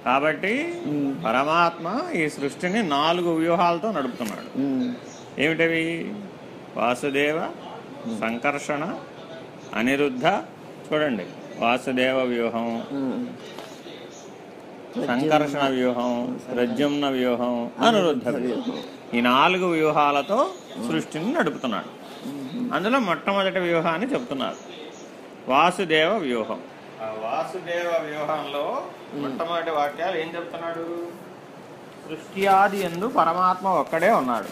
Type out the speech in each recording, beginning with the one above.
కాబట్టి పరమాత్మ ఈ సృష్టిని 4 వ్యూహాలతో నడుపుతున్నాడు. ఏమిటవి? వాసుదేవ, సంకర్షణ, అనిరుద్ధ. చూడండి, వాసుదేవ వ్యూహం, సంకర్షణ వ్యూహం, ప్రద్యుమ్న వ్యూహం, అనిరుద్ధ వ్యూహం. ఈ 4 వ్యూహాలతో సృష్టిని నడుపుతున్నాడు. అందులో మొట్టమొదటి వ్యూహాన్ని చెప్తున్నారు, వాసుదేవ వ్యూహం. ఆ వాసుదేవ వ్యూహంలో మొట్టమొదటి వాక్యాలు ఏం చెప్తున్నాడు? సృష్టి ఆది యందు పరమాత్మ ఒక్కడే ఉన్నాడు.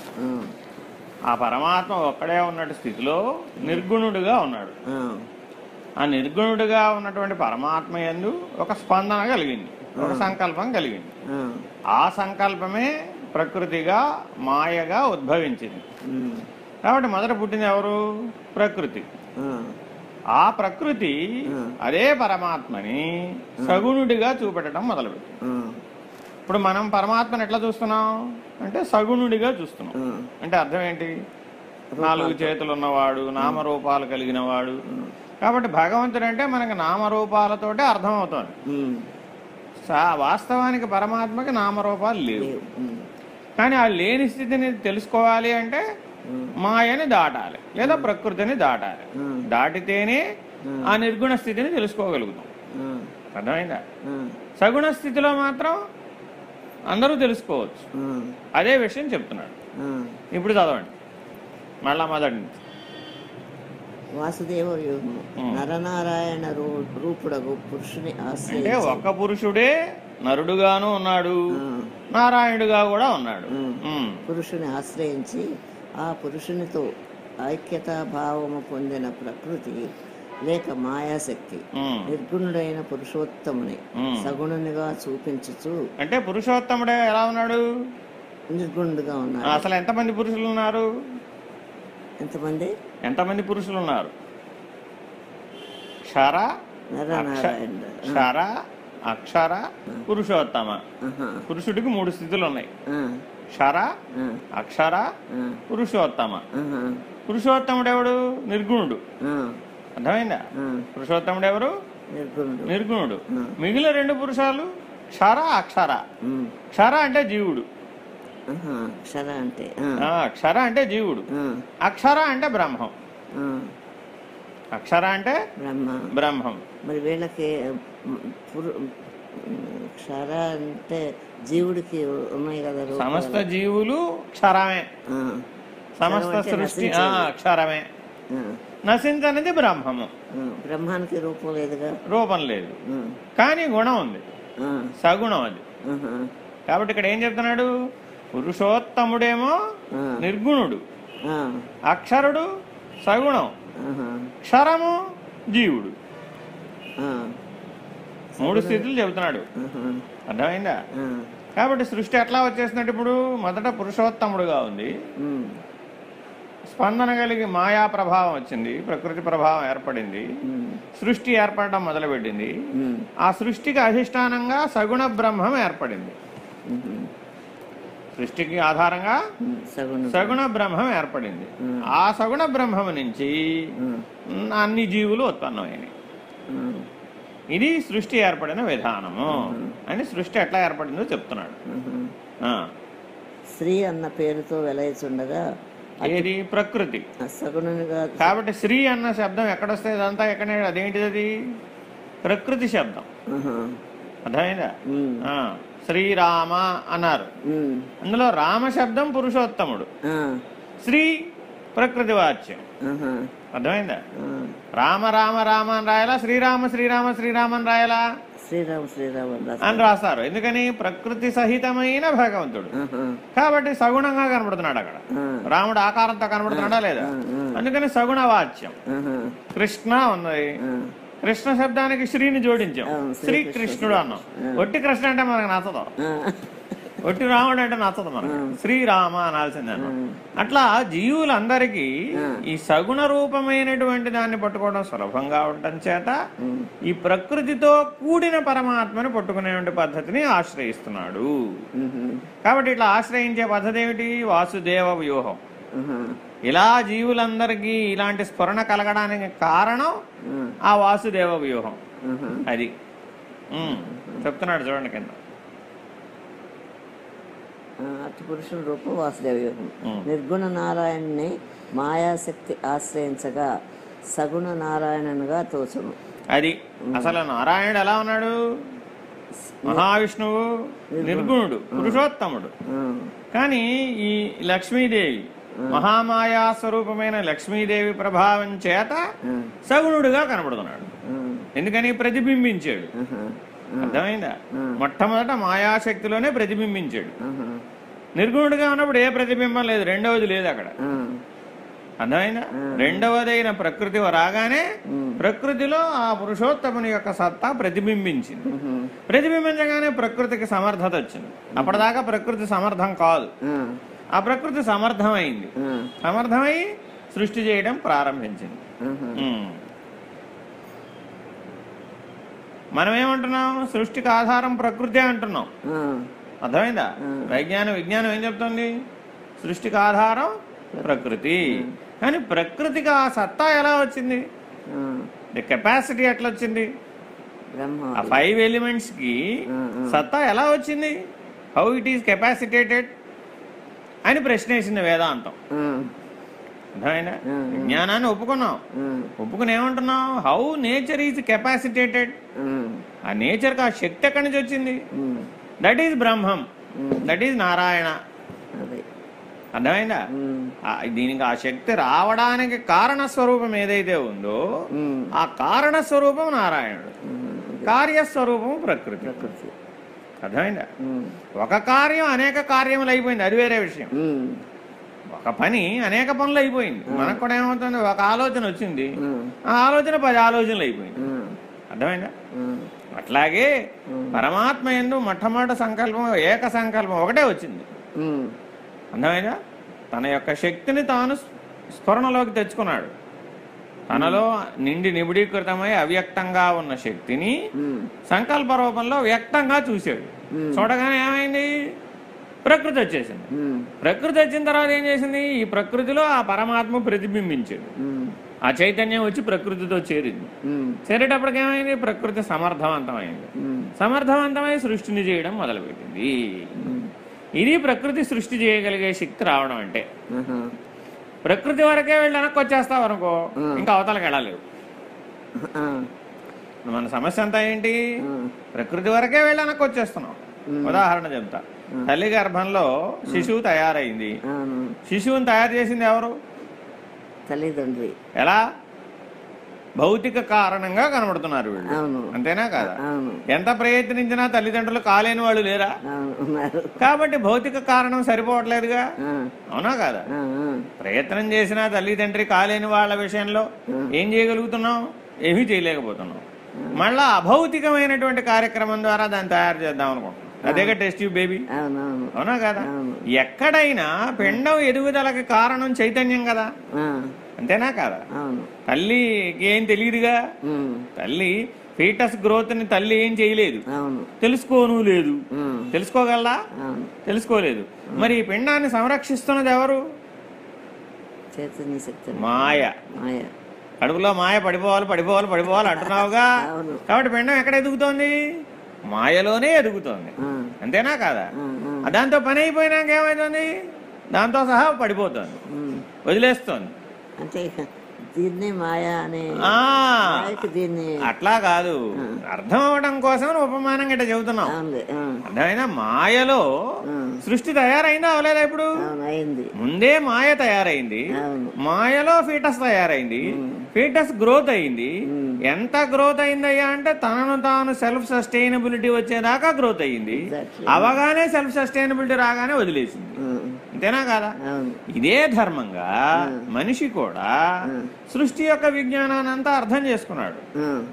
ఆ పరమాత్మ ఒక్కడే ఉన్నటువంటి స్థితిలో నిర్గుణుడుగా ఉన్నాడు. ఆ నిర్గుణుడుగా ఉన్నటువంటి పరమాత్మ యందు ఒక స్పందన కలిగింది, ఒక సంకల్పం కలిగింది. ఆ సంకల్పమే ప్రకృతిగా, మాయగా ఉద్భవించింది. కాబట్టి మొదట పుట్టింది ఎవరు? ప్రకృతి. ఆ ప్రకృతి అదే పరమాత్మని సగుణుడిగా చూపెట్టడం మొదలుపెట్టి. ఇప్పుడు మనం పరమాత్మని ఎట్లా చూస్తున్నాం అంటే సగుణుడిగా చూస్తున్నాం. అంటే అర్థం ఏంటి? 4 చేతులు ఉన్నవాడు, నామరూపాలు కలిగిన వాడు. కాబట్టి భగవంతుడు అంటే మనకి నామరూపాలతోటే అర్థమవుతుంది. వాస్తవానికి పరమాత్మకి నామరూపాలు లేవు. కానీ ఆ లేని స్థితిని తెలుసుకోవాలి అంటే మాయని దాటాలి, లేదా ప్రకృతిని దాటాలి. దాటితేనే ఆ నిర్గుణ స్థితిని తెలుసుకోగలుగుతాం. అర్థమైందా? సగుణ స్థితిలో మాత్రం అందరూ తెలుసుకోవచ్చు. అదే విషయం చెప్తున్నాడు. ఇప్పుడు చదవండి మళ్ళా మొదటి నుంచి. వాసుదేవ వ్యూహం నరనారాయణ రూపుడగు పురుషుని అంటే ఒక్క పురుషుడే నరుడుగాను ఉన్నాడు, నారాయణుడుగా కూడా ఉన్నాడు. పురుషుని ఆశ్రయించి ఆ పురుషునితో ఐక్యతా భావము పొందిన ప్రకృతి లేక మాయాశక్తి నిర్గుణుడైన పురుషోత్తముని సగుణునిగా చూపించుచు. అంటే పురుషోత్తముడే ఎలా ఉన్నాడు? నిర్గుణుడుగా ఉన్నాడు. అసలు ఎంతమంది పురుషులు ఉన్నారు? ఎంతమంది పురుషులు ఉన్నారు? క్షర, అక్షర, పురుషోత్తమ. పురుషుడికి 3 స్థితులు ఉన్నాయి. క్షర, అక్షర, పురుషోత్తమ. పురుషోత్తముడు ఎవడు? నిర్గుణుడు. అర్థమైందా? పురుషోత్తముడు ఎవరు? నిర్గుణుడు. మిగిలిన 2 పురుషాలు క్షర, అక్షర. క్షర అంటే జీవుడు. క్షర అంటే జీవుడు. అక్షర అంటే బ్రహ్మం. అక్షర అంటే బ్రహ్మం. మరి వీళ్ళకి క్షర అంటే జీవుడికి ఉన్నాయి కదా. సమస్త జీవులు క్షరమే, సమస్త సృష్టి అక్షరమే. నశించనిది బ్రహ్మము. బ్రహ్మానికి రూపం లేదుగా. రూపం లేదు, కానీ గుణం ఉంది, సగుణం అది. కాబట్టి ఇక్కడ ఏం చెప్తున్నాడు? పురుషోత్తముడేమో నిర్గుణుడు, అక్షరుడు సగుణం, క్షరము జీవుడు. 3 స్థితులు చెబుతున్నాడు. అర్థమైందా? కాబట్టి సృష్టి ఎట్లా వచ్చేసినట్టు ఇప్పుడు మొదట పురుషోత్తముడుగా ఉంది, స్పందన కలిగి మాయా ప్రభావం వచ్చింది, ప్రకృతి ప్రభావం ఏర్పడింది, సృష్టి ఏర్పడడం మొదలుపెట్టింది. ఆ సృష్టికి అధిష్టానంగా సగుణ బ్రహ్మం ఏర్పడింది. సృష్టికి ఆధారంగా సగుణ బ్రహ్మం ఏర్పడింది. ఆ సగుణ బ్రహ్మం నుంచి అన్ని జీవులు ఉత్పన్నమైనవి. ఇది సృష్టి ఏర్పడిన విధానము అని. సృష్టి ఎట్లా ఏర్పడిందో చెప్తున్నాడు. శ్రీ అన్న పేరుతో వెలయచుండగా ఏది? ప్రకృతి సగుణునిగా. కాబట్టి శ్రీ అన్న శబ్దం ఎక్కడొస్తే ఇదంతా ఎక్కడ? అదేంటిది? అది ప్రకృతి శబ్దం. అర్థమైందా? శ్రీరామ అన్నారు. అందులో రామ శబ్దం పురుషోత్తముడు, శ్రీ ప్రకృతి వాచ్యం. అర్థమైందా? రామ రామ రామ అని రాయాలా, శ్రీరామ శ్రీరామ శ్రీరామ అని రాయాలా? శ్రీరామ శ్రీరామ అని రాస్తారు. ఎందుకని? ప్రకృతి సహితమైన భగవంతుడు కాబట్టి సగుణంగా కనబడుతున్నాడు అక్కడ. రాముడు ఆకారంతో కనబడుతున్నాడా లేదా? అందుకని సగుణ వాచ్యం. కృష్ణ ఉన్నది, కృష్ణ శబ్దానికి శ్రీని జోడించాం, శ్రీకృష్ణుడు అన్నాం. ఒట్టి కృష్ణ అంటే మనకు నచ్చదు, ఒట్టి రాముడు అంటే నచ్చదు మనకు, శ్రీరామ అనాల్సిందే అన్నాం. అట్లా జీవులందరికీ ఈ సగుణ రూపమైనటువంటి దాన్ని పట్టుకోవడం సులభంగా ఉండటం చేత ఈ ప్రకృతితో కూడిన పరమాత్మని పట్టుకునే పద్ధతిని ఆశ్రయిస్తున్నాడు. కాబట్టి ఇట్లా ఆశ్రయించే పద్ధతి ఏమిటి? వాసుదేవ వ్యూహం. ఇలా జీవులందరికీ ఇలాంటి స్ఫురణ కలగడానికి కారణం ఆ వాసుదేవ వ్యూహం. అది చెప్తున్నాడు చూడండి కింద. అట్టి పురుషుల రూపం వాసుదేవ యోగం. నిర్గుణ నారాయణ్ణి మాయాశక్తి ఆశ్రయించగా సగుణ నారాయణనుగా తోచును. అది అసలు నారాయణుడు ఎలా ఉన్నాడు? మహావిష్ణువు నిర్గుణుడు, పురుషోత్తముడు. కానీ ఈ లక్ష్మీదేవి మహామాయా స్వరూపమైన లక్ష్మీదేవి ప్రభావం చేత సగుణుడుగా కనబడుతున్నాడు. ఎందుకని? ప్రతిబింబించాడు. అర్థమైందా? మొట్టమొదట మాయాశక్తిలోనే ప్రతిబింబించాడు. నిర్గుణుడిగా ఉన్నప్పుడు ఏ ప్రతిబింబం లేదు, రెండవది లేదు అక్కడ. అర్థమైందా? రెండవదైన ప్రకృతి రాగానే ప్రకృతిలో ఆ పురుషోత్తముని యొక్క సత్తా ప్రతిబింబించింది. ప్రతిబింబించగానే ప్రకృతికి సమర్థత వచ్చింది. అప్పటిదాకా ప్రకృతి సమర్థం కాదు, ఆ ప్రకృతి సమర్థమైంది. సమర్థమై సృష్టి చేయడం ప్రారంభించింది. మనం ఏమంటున్నాం? సృష్టికి ఆధారం ప్రకృతి అంటున్నాం. అర్థమైందా? విజ్ఞానం ఏం చెప్తుంది? సృష్టికి ఆధారం ప్రకృతి. కానీ ప్రకృతికి ఆ సత్తా ఎలా వచ్చింది? కెపాసిటీ ఎట్లా వచ్చింది? ఆ 5 ఎలిమెంట్స్ కి సత్తా ఎలా వచ్చింది? హౌ ఇట్ ఈస్ కెపాసిటేటెడ్ అని ప్రశ్న వేసింది వేదాంతం. అర్థమైనా? విజ్ఞానాన్ని ఒప్పుకున్నాం. ఒప్పుకుని ఏమంటున్నాం? How nature is capacitated. ఆ నేచర్కి ఆ శక్తి ఎక్కడి నుంచి వచ్చింది? That is Brahmam, that is Narayana. అర్థమైందా? దీనికి ఆ శక్తి రావడానికి కారణ స్వరూపం ఏదైతే ఉందో ఆ కారణ స్వరూపం నారాయణుడు, కార్యస్వరూపం ప్రకృతి. అర్థమైందా? ఒక కార్యం అనేక కార్యములు అయిపోయింది, అది వేరే విషయం. ఒక పని అనేక పనులు అయిపోయింది. మనకు కూడా ఏమవుతుంది? ఒక ఆలోచన వచ్చింది, ఆ ఆలోచన 10 ఆలోచనలు అయిపోయింది. అర్థమైందా? అట్లాగే పరమాత్మ యందు మొట్టమొదటి సంకల్పం ఏక సంకల్పం ఒకటే వచ్చింది. అర్థమైందా? తన యొక్క శక్తిని తాను స్ఫురణలోకి తెచ్చుకున్నాడు. తనలో నిండి నిబిడీకృతమై అవ్యక్తంగా ఉన్న శక్తిని సంకల్ప రూపంలో వ్యక్తంగా చూశాడు. చూడగానే ఏమైంది? ప్రకృతి వచ్చేసింది. ప్రకృతి వచ్చిన తర్వాత ఏం చేసింది? ఈ ప్రకృతిలో ఆ పరమాత్మ ప్రతిబింబించాడు. ఆ చైతన్యం వచ్చి ప్రకృతితో చేరింది. చేరేటప్పటికి ఏమైంది? ప్రకృతి సమర్థవంతమైంది. సమర్థవంతమై సృష్టిని చేయడం మొదలుపెట్టింది. ఇది ప్రకృతి సృష్టి చేయగలిగే శక్తి రావడం అంటే. ప్రకృతి వరకే వెళ్ళి వెనక్కి వచ్చేస్తావు అనుకో, ఇంకా అవతలకి వెళ్ళలేవు. మన సమస్య అంతా ఏంటి? ప్రకృతి వరకే వెళ్ళి వెనక్కి వచ్చేస్తున్నాం. ఉదాహరణ చెప్తా. తల్లి గర్భంలో శిశువు తయారైంది. శిశువుని తయారు చేసింది ఎవరు? తల్లిదండ్రి. ఎలా? భౌతిక కారణంగా కనబడుతున్నారు వీళ్ళు. అంతేనా కాదా? ఎంత ప్రయత్నించినా తల్లిదండ్రులు కాలేని వాళ్ళు లేరా? కాబట్టి భౌతిక కారణం సరిపోవట్లేదుగా. అవునా కాదా? ప్రయత్నం చేసినా తల్లిదండ్రి కాలేని వాళ్ళ విషయంలో ఏం చేయగలుగుతున్నాం? ఏమీ చేయలేకపోతున్నాం. మళ్ళా అభౌతికమైనటువంటి కార్యక్రమం ద్వారా దాన్ని తయారు చేద్దాం అనుకుంటున్నాం. అదేగా టెస్ట్ ట్యూబ్ బేబీ. అవునా కదా? ఎక్కడైనా పిండం ఎదుగుదలకి కారణం చైతన్యం కదా. అంతేనా కాదా? తల్లికి ఏం తెలియదుగా. తల్లి ఫీటస్ గ్రోత్ ని తల్లి ఏం చేయలేదు, తెలుసుకోను లేదు. తెలుసుకోగలరా? తెలుసుకోలేదు. మరి ఈ పిండాన్ని సంరక్షిస్తున్నది ఎవరు? మాయ. కడుపులో మాయ పడిపోవాలి పడిపోవాలి పడిపోవాలి అంటున్నావుగా. కాబట్టి పిండం ఎక్కడ ఎదుగుతోంది? మాయలోనే ఎదుగుతోంది. అంతేనా కాదా? దాంతో పని అయిపోయినాక ఏమవుతుంది? దాంతో సహా పడిపోతుంది, వదిలేస్తోంది. అంటే దీన్ని మాయా అనే దీన్ని అట్లా కాదు, అర్థం అవడం కోసం ఉపమానం గిట్ట చెబుతున్నాం. అర్థమైనా? మాయలో సృష్టి తయారైందా అవలేదా? ఇప్పుడు ముందే మాయ తయారైంది, మాయలో ఫీటస్ తయారైంది, ఫీటస్ గ్రోత్ అయింది. ఎంత గ్రోత్ అయిందయ్యా అంటే తనను తాను సెల్ఫ్ సస్టైనబిలిటీ వచ్చేదాకా గ్రోత్ అయ్యింది. అవగానే సెల్ఫ్ సస్టైనబిలిటీ రాగానే వదిలేసింది. అంతేనా కాదా? ఇదే ధర్మంగా మనిషి కూడా సృష్టి యొక్క విజ్ఞానాన్ని అంతా అర్థం చేసుకున్నాడు.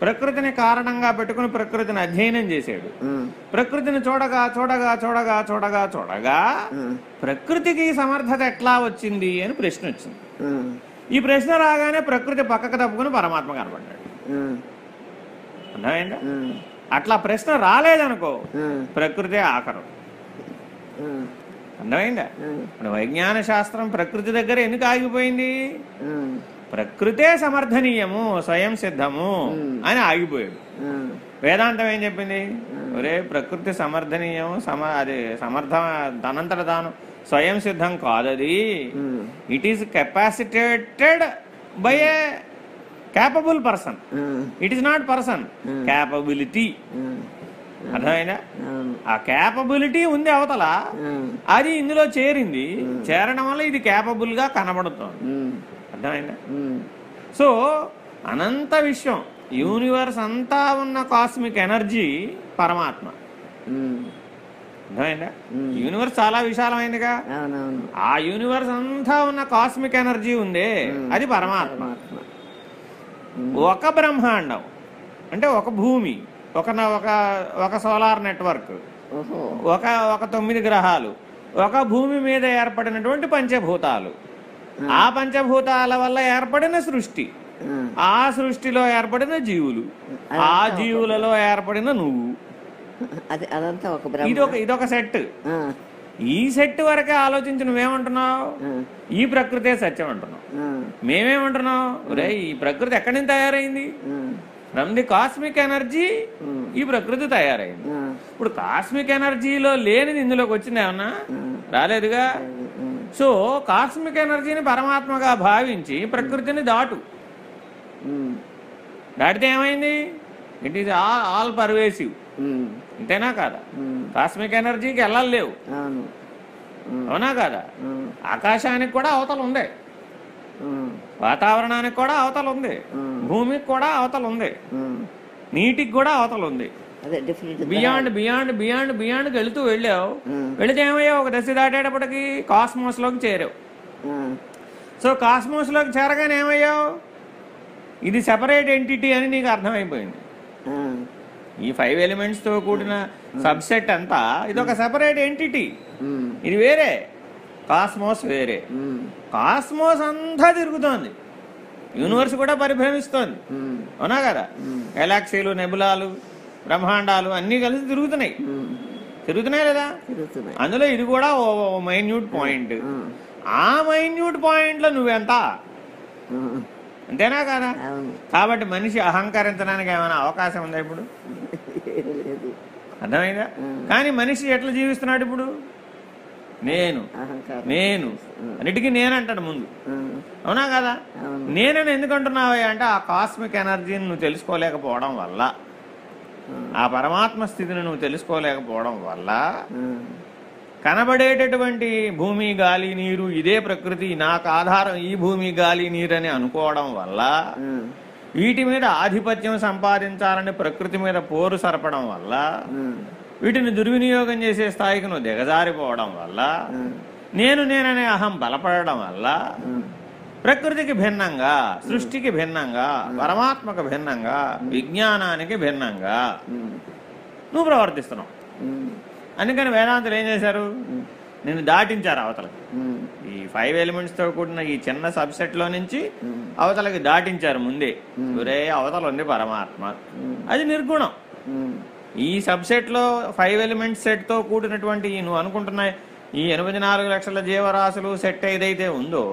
ప్రకృతిని కారణంగా పెట్టుకుని ప్రకృతిని అధ్యయనం చేశాడు. ప్రకృతిని చూడగా చూడగా చూడగా చూడగా చూడగా ప్రకృతికి సమర్థత ఎట్లా వచ్చింది అని ప్రశ్న వచ్చింది. ఈ ప్రశ్న రాగానే ప్రకృతి పక్కకు తప్పుకుని పరమాత్మ కనపడ్డాడు. అర్థమైందా? అట్లా ప్రశ్న రాలేదనుకో ప్రకృతి ఆఖరు. అర్థమైందా? ఇప్పుడు వైజ్ఞాన శాస్త్రం ప్రకృతి దగ్గర ఎందుకు ఆగిపోయింది? ప్రకృతే సమర్థనీయము, స్వయం సిద్ధము అని ఆగిపోయాడు. వేదాంతం ఏం చెప్పింది? ఒరే ప్రకృతి సమర్థనీయం అది తనంతట తాను స్వయం సిద్ధం కాదది. It is capacitated by A capable person. It is not person, capability. అర్థమైనా? ఆ క్యాపబిలిటీ ఉంది అవతల, అది ఇందులో చేరింది. చేరడం వల్ల ఇది క్యాపబుల్ గా కనబడుతుంది. అర్థమైందా? సో అనంత విశ్వం, యూనివర్స్ అంతా ఉన్న కాస్మిక్ ఎనర్జీ పరమాత్మ. అర్థమైందా? యూనివర్స్ చాలా విశాలమైనదిగా. ఆ యూనివర్స్ అంతా ఉన్న కాస్మిక్ ఎనర్జీ ఉందే, అది పరమాత్మ. ఒక బ్రహ్మాండం అంటే ఒక భూమి, ఒక సోలార్ నెట్వర్క్, ఒక 9 గ్రహాలు, ఒక భూమి మీద ఏర్పడినటువంటి పంచభూతాలు, ఆ పంచభూతాల వల్ల ఏర్పడిన సృష్టి, ఆ సృష్టిలో ఏర్పడిన జీవులు, ఆ జీవులలో ఏర్పడిన నువ్వు. ఇదొక సెట్. ఈ సెట్ వరకే ఆలోచించి నువ్వేమంటున్నావు? ఈ ప్రకృతే సత్యం అంటున్నావు. మేమేమంటున్నావు? రే ఈ ప్రకృతి ఎక్కడి నుంచి తయారైంది? ఫ్రమ్ ది కాస్మిక్ ఎనర్జీ ఈ ప్రకృతి తయారైంది. ఇప్పుడు కాస్మిక్ ఎనర్జీలో లేనిది ఇందులోకి వచ్చింది ఏమన్నా? రాలేదుగా. సో కాస్మిక్ ఎనర్జీని పరమాత్మగా భావించి ప్రకృతిని దాటితే ఏమైంది? It is all pervasive. అంతేనా కాదా? కాస్మిక్ ఎనర్జీకి వెళ్ళాలి లేవు, అవునా కాదా? ఆకాశానికి కూడా అవతల ఉంది, వాతావరణానికి కూడా అవతల ఉంది, భూమికి కూడా అవతల ఉంది, నీటికి కూడా అవతల ఉంది. బియాండ్ బియాండ్ బియాండ్ బియాండ్ వెళ్ళావు. వెళితే ఏమయ్యావు? ఒక దశ దాటేటప్పటికి కాస్మోస్ లోకి చేరావు. సో కాస్మోస్ లోకి చేరగానే ఏమయ్యావు? ఇది సెపరేట్ ఎంటిటీ అని నీకు అర్థమైపోయింది. ఈ 5 ఎలిమెంట్స్ తో కూడిన సబ్సెట్ అంతా ఇదొక సెపరేట్ ఎంటిటీ, ఇది వేరే, కాస్మోస్ వేరే. కాస్మోస్ అంతా తిరుగుతోంది, యూనివర్స్ కూడా పరిభ్రమిస్తోంది, అవునా కదా? గెలాక్సీలు, నెబులాలు, బ్రహ్మాండాలు అన్నీ కలిసి తిరుగుతున్నాయి లేదా? అందులో ఇది కూడా ఓ మైన్యూట్ పాయింట్. ఆ మైన్యూట్ పాయింట్ లో నువ్వెంత? అంతేనా కదా? కాబట్టి మనిషి అహంకరించడానికి ఏమైనా అవకాశం ఉందా ఇప్పుడు? అర్థమైందా? కానీ మనిషి ఎట్లా జీవిస్తున్నాడు ఇప్పుడు? నేను అన్నిటికీ నేనంటాడు ముందు, అవునా కదా? నేనని ఎందుకు అంటున్నావా అంటే ఆ కాస్మిక్ ఎనర్జీని నువ్వు తెలుసుకోలేకపోవడం వల్ల, ఆ పరమాత్మ స్థితిని నువ్వు తెలుసుకోలేకపోవడం వల్ల, కనబడేటటువంటి భూమి, గాలి, నీరు ఇదే ప్రకృతి, నాకు ఆధారం ఈ భూమి, గాలి, నీరు అని అనుకోవడం వల్ల, వీటి మీద ఆధిపత్యం సంపాదించాలని ప్రకృతి మీద పోరు సరపడం వల్ల, వీటిని దుర్వినియోగం చేసే స్థాయికి నువ్వు దిగజారిపోవడం వల్ల, నేననే అహం బలపడడం వల్ల ప్రకృతికి భిన్నంగా, సృష్టికి భిన్నంగా, పరమాత్మకు భిన్నంగా, విజ్ఞానానికి భిన్నంగా నువ్వు ప్రవర్తిస్తున్నావు. అందుకని వేదాంతులు ఏం చేశారు? నిన్ను దాటించారు అవతలకి. ఈ 5 ఎలిమెంట్స్ తో కూడిన ఈ చిన్న సబ్సెట్ లో నుంచి అవతలకి దాటించారు ముందే. ఒరే అవతల ఉంది పరమాత్మ, అది నిర్గుణం. ఈ సబ్సెట్ లో 5 ఎలిమెంట్స్ సెట్ తో కూడినటువంటి నువ్వు అనుకుంటున్న ఈ 84 లక్షల జీవరాశులు సెట్ ఏదైతే ఉందో,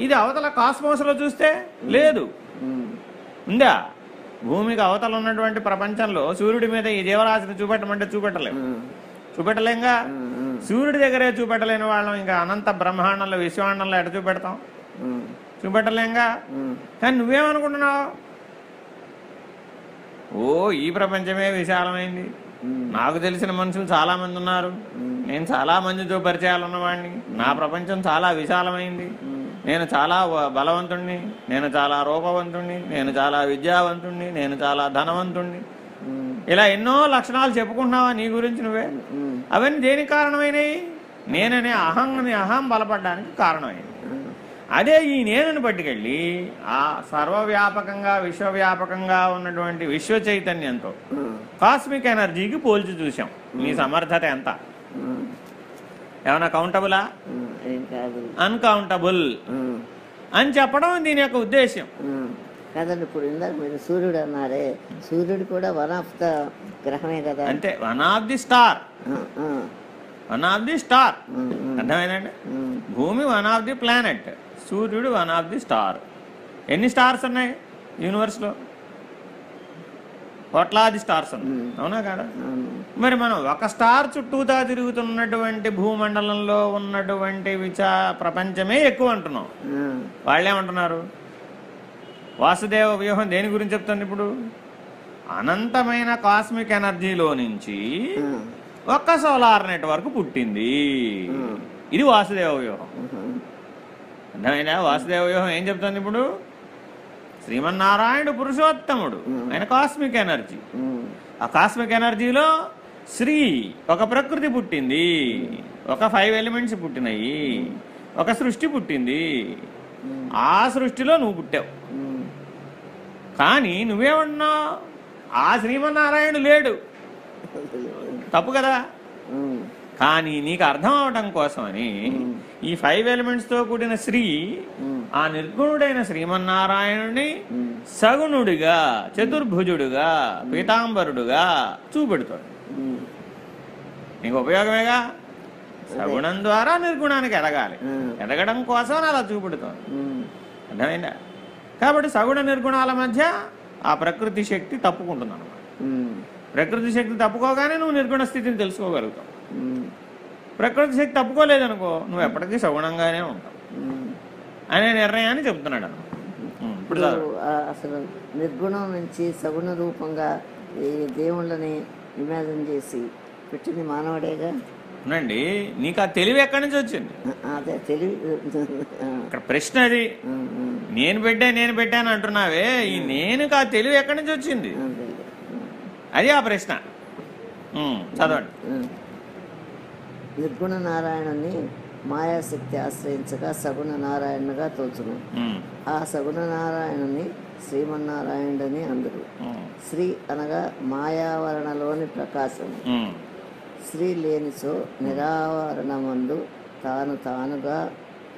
ఇది అవతల కాస్మోస్ లో చూస్తే లేదు. ఉందా? భూమికి అవతల ఉన్నటువంటి ప్రపంచంలో సూర్యుడి మీద ఈ జీవరాశిని చూపెట్టమంటే చూపెట్టలేంగా. సూర్యుడి దగ్గరే చూపెట్టలేని వాళ్ళం ఇంకా అనంత బ్రహ్మాండంలో, విశ్వాండంలో ఎట చూపెడతాం? చూపెట్టలేంగా. కానీ నువ్వేమనుకుంటున్నావు? ఓ ఈ ప్రపంచమే విశాలమైంది, నాకు తెలిసిన మనుషులు చాలా మంది ఉన్నారు, నేను చాలా మందితో పరిచయాలు ఉన్నవాడిని, నా ప్రపంచం చాలా విశాలమైంది, నేను చాలా బలవంతుణ్ణి, నేను చాలా రూపవంతుణ్ణి, నేను చాలా విద్యావంతుణ్ణి, నేను చాలా ధనవంతుణ్ణి, ఇలా ఎన్నో లక్షణాలు చెప్పుకుంటున్నావా నీ గురించి నువ్వే? అవన్నీ దేనికి కారణమైనవి? నేననే అహం బలపడడానికి కారణమైంది. అదే ఈ నేనుని పట్టుకెళ్ళి ఆ సర్వవ్యాపకంగా, విశ్వవ్యాపకంగా ఉన్నటువంటి విశ్వ చైతన్యంతో కాస్మిక్ ఎనర్జీకి పోల్చి చూసాం. నీ సమర్థత ఎంత? ఏమన్నా కౌంటబులా? అన్కౌంటబుల్ అని చెప్పడం దీని యొక్క ఉద్దేశం కదండి. ఇప్పుడు ఇందాక మీరు సూర్యుడు అన్నారే, సూర్యుడు కూడా వన్ ఆఫ్ ద గ్రహమే కదా? అంటే వన్ ఆఫ్ ది స్టార్. అర్థమైందండి? భూమి వన్ ఆఫ్ ది ప్లానెట్, సూర్యుడు వన్ ఆఫ్ ది స్టార్. ఎన్ని స్టార్స్ ఉన్నాయి యూనివర్స్ లో? కోట్లాది స్టార్స్ ఉన్నాయి, అవునా కాదా? మరి మనం ఒక స్టార్ చుట్టూతా తిరుగుతున్నటువంటి భూమండలంలో ఉన్నటువంటి ప్రపంచమే ఎక్కువ అంటున్నాం. వాళ్ళేమంటున్నారు? వాసుదేవ వ్యూహం దేని గురించి చెప్తుంది? ఇప్పుడు అనంతమైన కాస్మిక్ ఎనర్జీలో నుంచి ఒక్క సోలార్ నెట్వర్క్ పుట్టింది. ఇది వాసుదేవ వ్యూహం. అర్థమైనా? వాసుదేవ వ్యూహం ఏం చెప్తుంది? ఇప్పుడు శ్రీమన్నారాయణుడు పురుషోత్తముడు, ఆయన కాస్మిక్ ఎనర్జీ. ఆ కాస్మిక్ ఎనర్జీలో శ్రీ ఒక ప్రకృతి పుట్టింది, ఒక 5 ఎలిమెంట్స్ పుట్టినాయి, ఒక సృష్టి పుట్టింది. ఆ సృష్టిలో నువ్వు పుట్టావు. కానీ నువ్వేమన్నావు? ఆ శ్రీమన్నారాయణుడు లేడు. తప్పు కదా? కానీ నీకు అర్థం అవడం కోసమని ఈ 5 ఎలిమెంట్స్తో కూడిన శ్రీ ఆ నిర్గుణుడైన శ్రీమన్నారాయణుని సగుణుడిగా, చతుర్భుజుడుగా, పీతాంబరుడుగా చూపెడుతాడు. నీకు ఉపయోగమేగా. సగుణం ద్వారా నిర్గుణానికి ఎదగాలి, ఎదగడం కోసం అలా చూపెడుతోంది. అర్థమైందా? కాబట్టి సగుణ నిర్గుణాల మధ్య ఆ ప్రకృతి శక్తి తప్పుకుంటుంది అన్నమాట. ప్రకృతి శక్తి తప్పుకోగానే నువ్వు నిర్గుణ స్థితిని తెలుసుకోగలుగుతావు. ప్రకృతి శక్తి తప్పుకోలేదనుకో నువ్వు ఎప్పటికీ సగుణంగానే ఉంటావు అనే నిర్ణయాన్ని చెప్తున్నాడు అన్నమాట. ఇప్పుడు అసలు నిర్గుణం నుంచి సగుణ రూపంగా ఈ దేవుళ్ళని ఇమాజిన్ చేసి పెట్టింది మానవుడేగా. అవునండి. నీకు ఆ తెలివి ఎక్కడి నుంచి వచ్చింది? అదే తెలివి. ఇక్కడ ప్రశ్న అది. నేను పెట్టాను అంటున్నావే, ఈ నేనుకు ఆ తెలివి ఎక్కడి నుంచి వచ్చింది? అది ఆ ప్రశ్న. చదవండి. నిర్గుణ నారాయణుని మాయాశక్తి ఆశ్రయించగా సగుణ నారాయణుగా తోచును. ఆ సగుణ నారాయణుని శ్రీమన్నారాయణుడని అందరు. శ్రీ అనగా మాయావరణలోని ప్రకాశం. శ్రీ లేనిచో నిరావరణమందు తాను తానుగా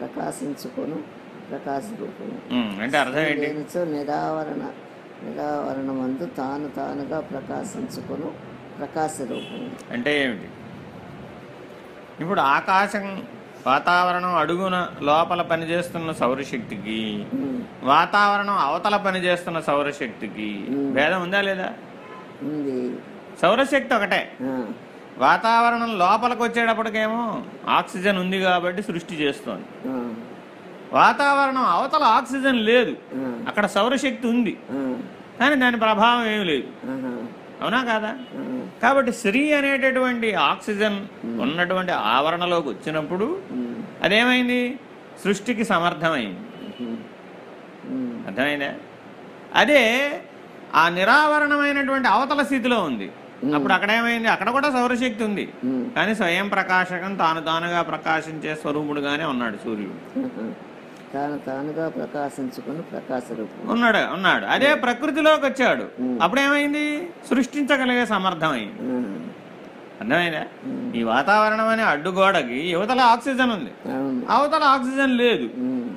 ప్రకాశించుకొను ప్రకాశ రూపము. లేనిచో నిరావరణమందు తాను తానుగా ప్రకాశించుకొను ప్రకాశ రూపము. అంటే ఏమిటి? ఇప్పుడు ఆకాశం, వాతావరణం అడుగున లోపల పనిచేస్తున్న సౌరశక్తికి, వాతావరణం అవతల పనిచేస్తున్న సౌరశక్తికి భేదం ఉందా లేదా? సౌరశక్తి ఒకటే. వాతావరణం లోపలికి వచ్చేటప్పటికేమో ఆక్సిజన్ ఉంది కాబట్టి సృష్టి చేస్తోంది. వాతావరణం అవతల ఆక్సిజన్ లేదు, అక్కడ సౌరశక్తి ఉంది కానీ దాని ప్రభావం ఏమి లేదు. అవునా కాదా? కాబట్టి శ్రీ అనేటటువంటి ఆక్సిజన్ ఉన్నటువంటి ఆవరణలోకి వచ్చినప్పుడు అదేమైంది? సృష్టికి సమర్థమైంది. అర్థమైందా? అదే ఆ నిరావరణమైనటువంటి అవతల స్థితిలో ఉంది. అప్పుడు అక్కడేమైంది? అక్కడ కూడా సౌరశక్తి ఉంది కానీ స్వయం ప్రకాశకం, తాను తానుగా ప్రకాశించే స్వరూపుడుగానే ఉన్నాడు సూర్యుడు. తాను తానుగా ప్రకాశించుకుని ప్రకాశ రూపం ఉన్నాడు. అదే ప్రకృతిలోకి వచ్చాడు, అప్పుడేమైంది? సృష్టించగలిగే సమర్థమైంది. అర్థమైందా? ఈ వాతావరణం అనే అడ్డుగోడకి యువతల ఆక్సిజన్ ఉంది, అవతల ఆక్సిజన్ లేదు.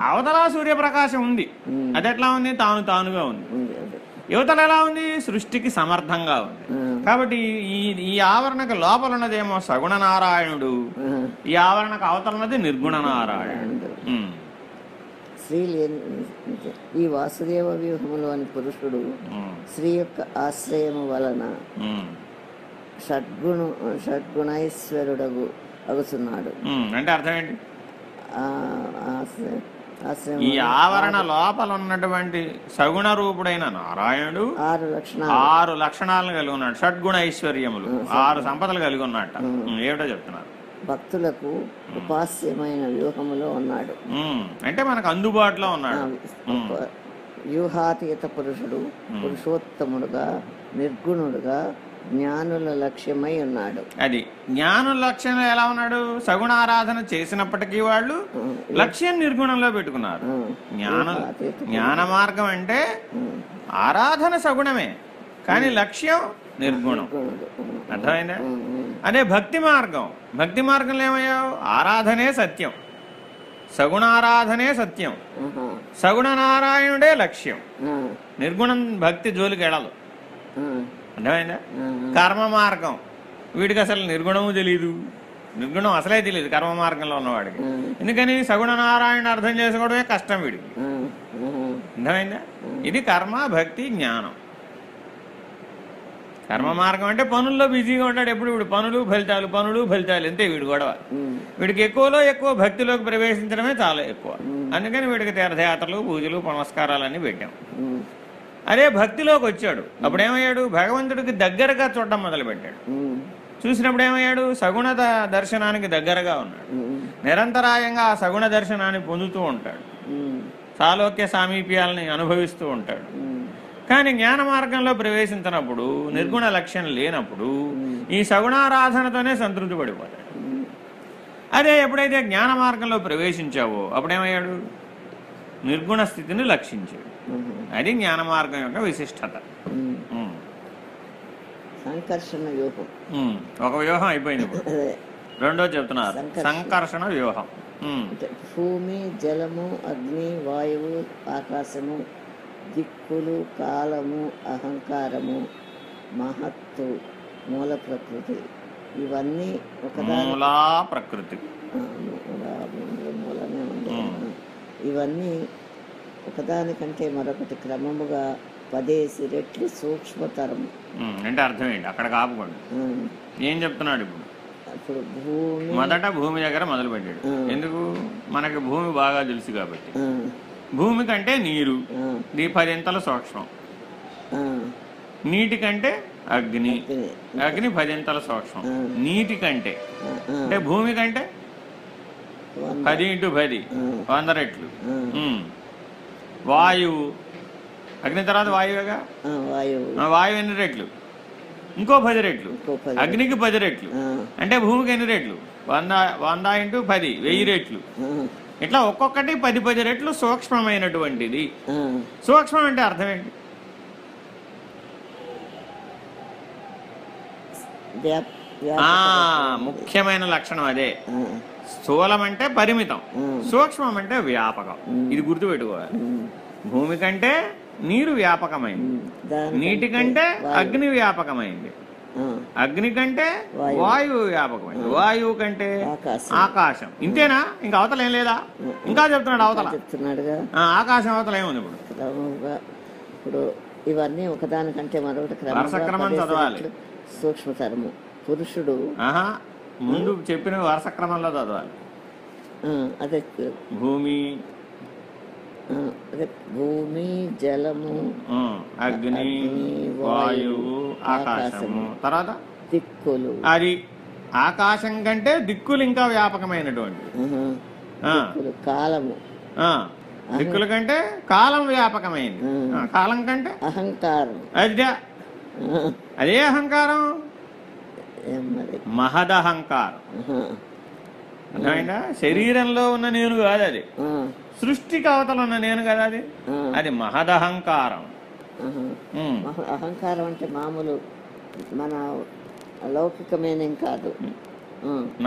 అవతల సూర్యప్రకాశం ఉంది, అది ఎట్లా ఉంది? తాను తానుగా ఉంది. యువతల ఎలా ఉంది? సృష్టికి సమర్థంగా ఉంది. కాబట్టి ఈ ఆవరణకు లోపల ఉన్నదేమో సగుణ నారాయణుడు, ఈ ఆవరణకు అవతల ఉన్నది నిర్గుణ నారాయణుడు. స్త్రీ లేని ఈ వాసుదేవ వ్యూహంలోని పురుషుడు స్త్రీ యొక్క ఆశ్రయము వలన షడ్గుణైశ్వరుడు అగుతున్నాడు. అంటే అర్థం ఏంటి? ఈ ఆవరణ లోపల ఉన్నటువంటి సగుణ రూపుడైన నారాయణుడు 6 లక్షణాలను కలిగి ఉన్నాడు. షడ్గుణ ఐశ్వర్యములు, 6 సంపదలు కలిగి ఉన్నట్ట. ఏమిటో చెప్తున్నారు? భక్తులకు ఉపాస్యమైన వ్యూహములో ఉన్నాడు. అంటే మనకు అందుబాటులో ఉన్నాడు. వ్యూహాతీత పురుషుడు పురుషోత్తముడుగా, నిర్గుణుడుగా, జ్ఞానుల లక్ష్యమై ఉన్నాడు. అది జ్ఞానుల లక్ష్యంలో ఎలా ఉన్నాడు? సగుణారాధన చేసినప్పటికీ వాళ్ళు లక్ష్యం నిర్గుణంలో పెట్టుకున్నారు. జ్ఞాన మార్గం అంటే ఆరాధన సగుణమే కానీ లక్ష్యం నిర్గుణం. అర్థమైందా? అదే భక్తి మార్గం. భక్తి మార్గంలో ఏమయ్యావు? ఆరాధనే సత్యం, సగుణారాధనే సత్యం, సగుణ నారాయణుడే లక్ష్యం. నిర్గుణం భక్తి జోలికి ఎడదు. అర్థమైందా? కర్మ మార్గం, వీడికి అసలు నిర్గుణము తెలియదు, నిర్గుణం అసలే తెలియదు కర్మ మార్గంలో ఉన్నవాడికి. ఎందుకని? సగుణ నారాయణ అర్థం చేసుకోవడమే కష్టం వీడికి. అర్థమైందా? ఇది కర్మ, భక్తి, జ్ఞానం. కర్మ మార్గం అంటే పనుల్లో బిజీగా ఉంటాడు ఎప్పుడు. వీడు పనులు ఫలితాలు అంతే వీడు గొడవ. వీడికి ఎక్కువలో ఎక్కువ భక్తిలోకి ప్రవేశించడమే చాలా ఎక్కువ. అందుకని వీడికి తీర్థయాత్రలు, పూజలు, పునస్కారాలన్నీ పెట్టాం. అదే భక్తిలోకి వచ్చాడు, అప్పుడు ఏమయ్యాడు? భగవంతుడికి దగ్గరగా చూడడం మొదలుపెట్టాడు. చూసినప్పుడు ఏమయ్యాడు? సగుణ దర్శనానికి దగ్గరగా ఉన్నాడు. నిరంతరాయంగా ఆ సగుణ దర్శనాన్ని పొందుతూ ఉంటాడు, సాలోక్య సామీప్యాలని అనుభవిస్తూ ఉంటాడు. కానీ జ్ఞాన మార్గంలో ప్రవేశించినప్పుడు, నిర్గుణ లక్ష్యం లేనప్పుడు ఈ సగుణారాధనతోనే సంతృప్తి పడిపోతాడు. అదే ఎప్పుడైతే జ్ఞాన మార్గంలో ప్రవేశించావో అప్పుడేమయ్యాడు? నిర్గుణ స్థితిని లక్షించాడు. అది జ్ఞాన మార్గం యొక్క విశిష్టత. సంకర్షణ వ్యూహం ఒక వ్యూహం అయిపోయింది. రెండో చెప్తున్నారు సంకర్షణ వ్యూహం. భూమి, జలము, అగ్ని, వాయువు, ఆకాశము, దిక్కులు, కాలము, అహంకారము, మహత్తు, మూల ప్రకృతి, ఇవన్నీ మూలా ప్రకృతి మూలమే ఉంది. ఇవన్నీ ఒకదానికంటే మరొకటి క్రమముగా 10 రెట్లు సూక్ష్మతరం. అంటే అర్థం ఏంటి? అక్కడ కాపుకోండి. ఏం చెప్తున్నాడు ఇప్పుడు? ఇప్పుడు భూమి మొదట భూమి దగ్గర మొదలు పెట్టాడు. ఎందుకు? మనకి భూమి బాగా తెలుసు కాబట్టి. భూమి కంటే నీరు 10 ఇంతలు సూక్ష్మం. నీటి కంటే అగ్ని 10 ఇంతలు సూక్ష్మం. నీటి కంటే అంటే భూమి కంటే 10 × 10 100 రెట్లు. వాయువు, అగ్ని తర్వాత వాయువుగా, వాయువు ఎన్ని రెట్లు? ఇంకో 10 రెట్లు. అగ్నికి 10 రెట్లు అంటే భూమికి ఎన్ని రెట్లు? 100 × 10 1000 రెట్లు. ఇట్లా ఒక్కొక్కటి 10 రెట్లు సూక్ష్మమైనటువంటిది. సూక్ష్మం అంటే అర్థం ఏంటి? ముఖ్యమైన లక్షణం అదే. స్థూలం అంటే పరిమితం, సూక్ష్మం అంటే వ్యాపకం. ఇది గుర్తుపెట్టుకోవాలి. భూమి కంటే నీరు వ్యాపకమైంది, నీటి కంటే అగ్ని వ్యాపకమైంది, అగ్ని కంటే వాయువు వ్యాపకమైంది, వాయువు కంటే ఆకాశం. ఇంతేనా? ఇంకా అవతల ఏం లేదా? ఇంకా చెప్తున్నాడు అవతల. ఆకాశం అవతల ఏముంది ఇప్పుడు? ఇప్పుడు ఇవన్నీ ఒకదానికంటే మరొకటి వరుసక్రమం చదవాలి. సూక్ష్మతరము. పురుషుడు ముందు చెప్పిన వరుస క్రమంలో చదవాలి. అదే భూమి, భూమి, జలము, అగ్ని, వాయువు, ఆకాశము, తర్వాత దిక్కులు. అది ఆకాశం కంటే దిక్కులు ఇంకా వ్యాపకమైనటువంటి. కాలము, దిక్కుల కంటే కాలం వ్యాపకమైంది. కాలం కంటే అహంకారం. అదే అహంకారం మహదహంకారం. అర్థమైందా? శరీరంలో ఉన్న నేను కాదు అది, సృష్టికి అవతల ఉన్న నేను కదా అది. అది మహదహంకారం. అహంకారం అంటే మామూలు మన లౌకికమేనేం కాదు,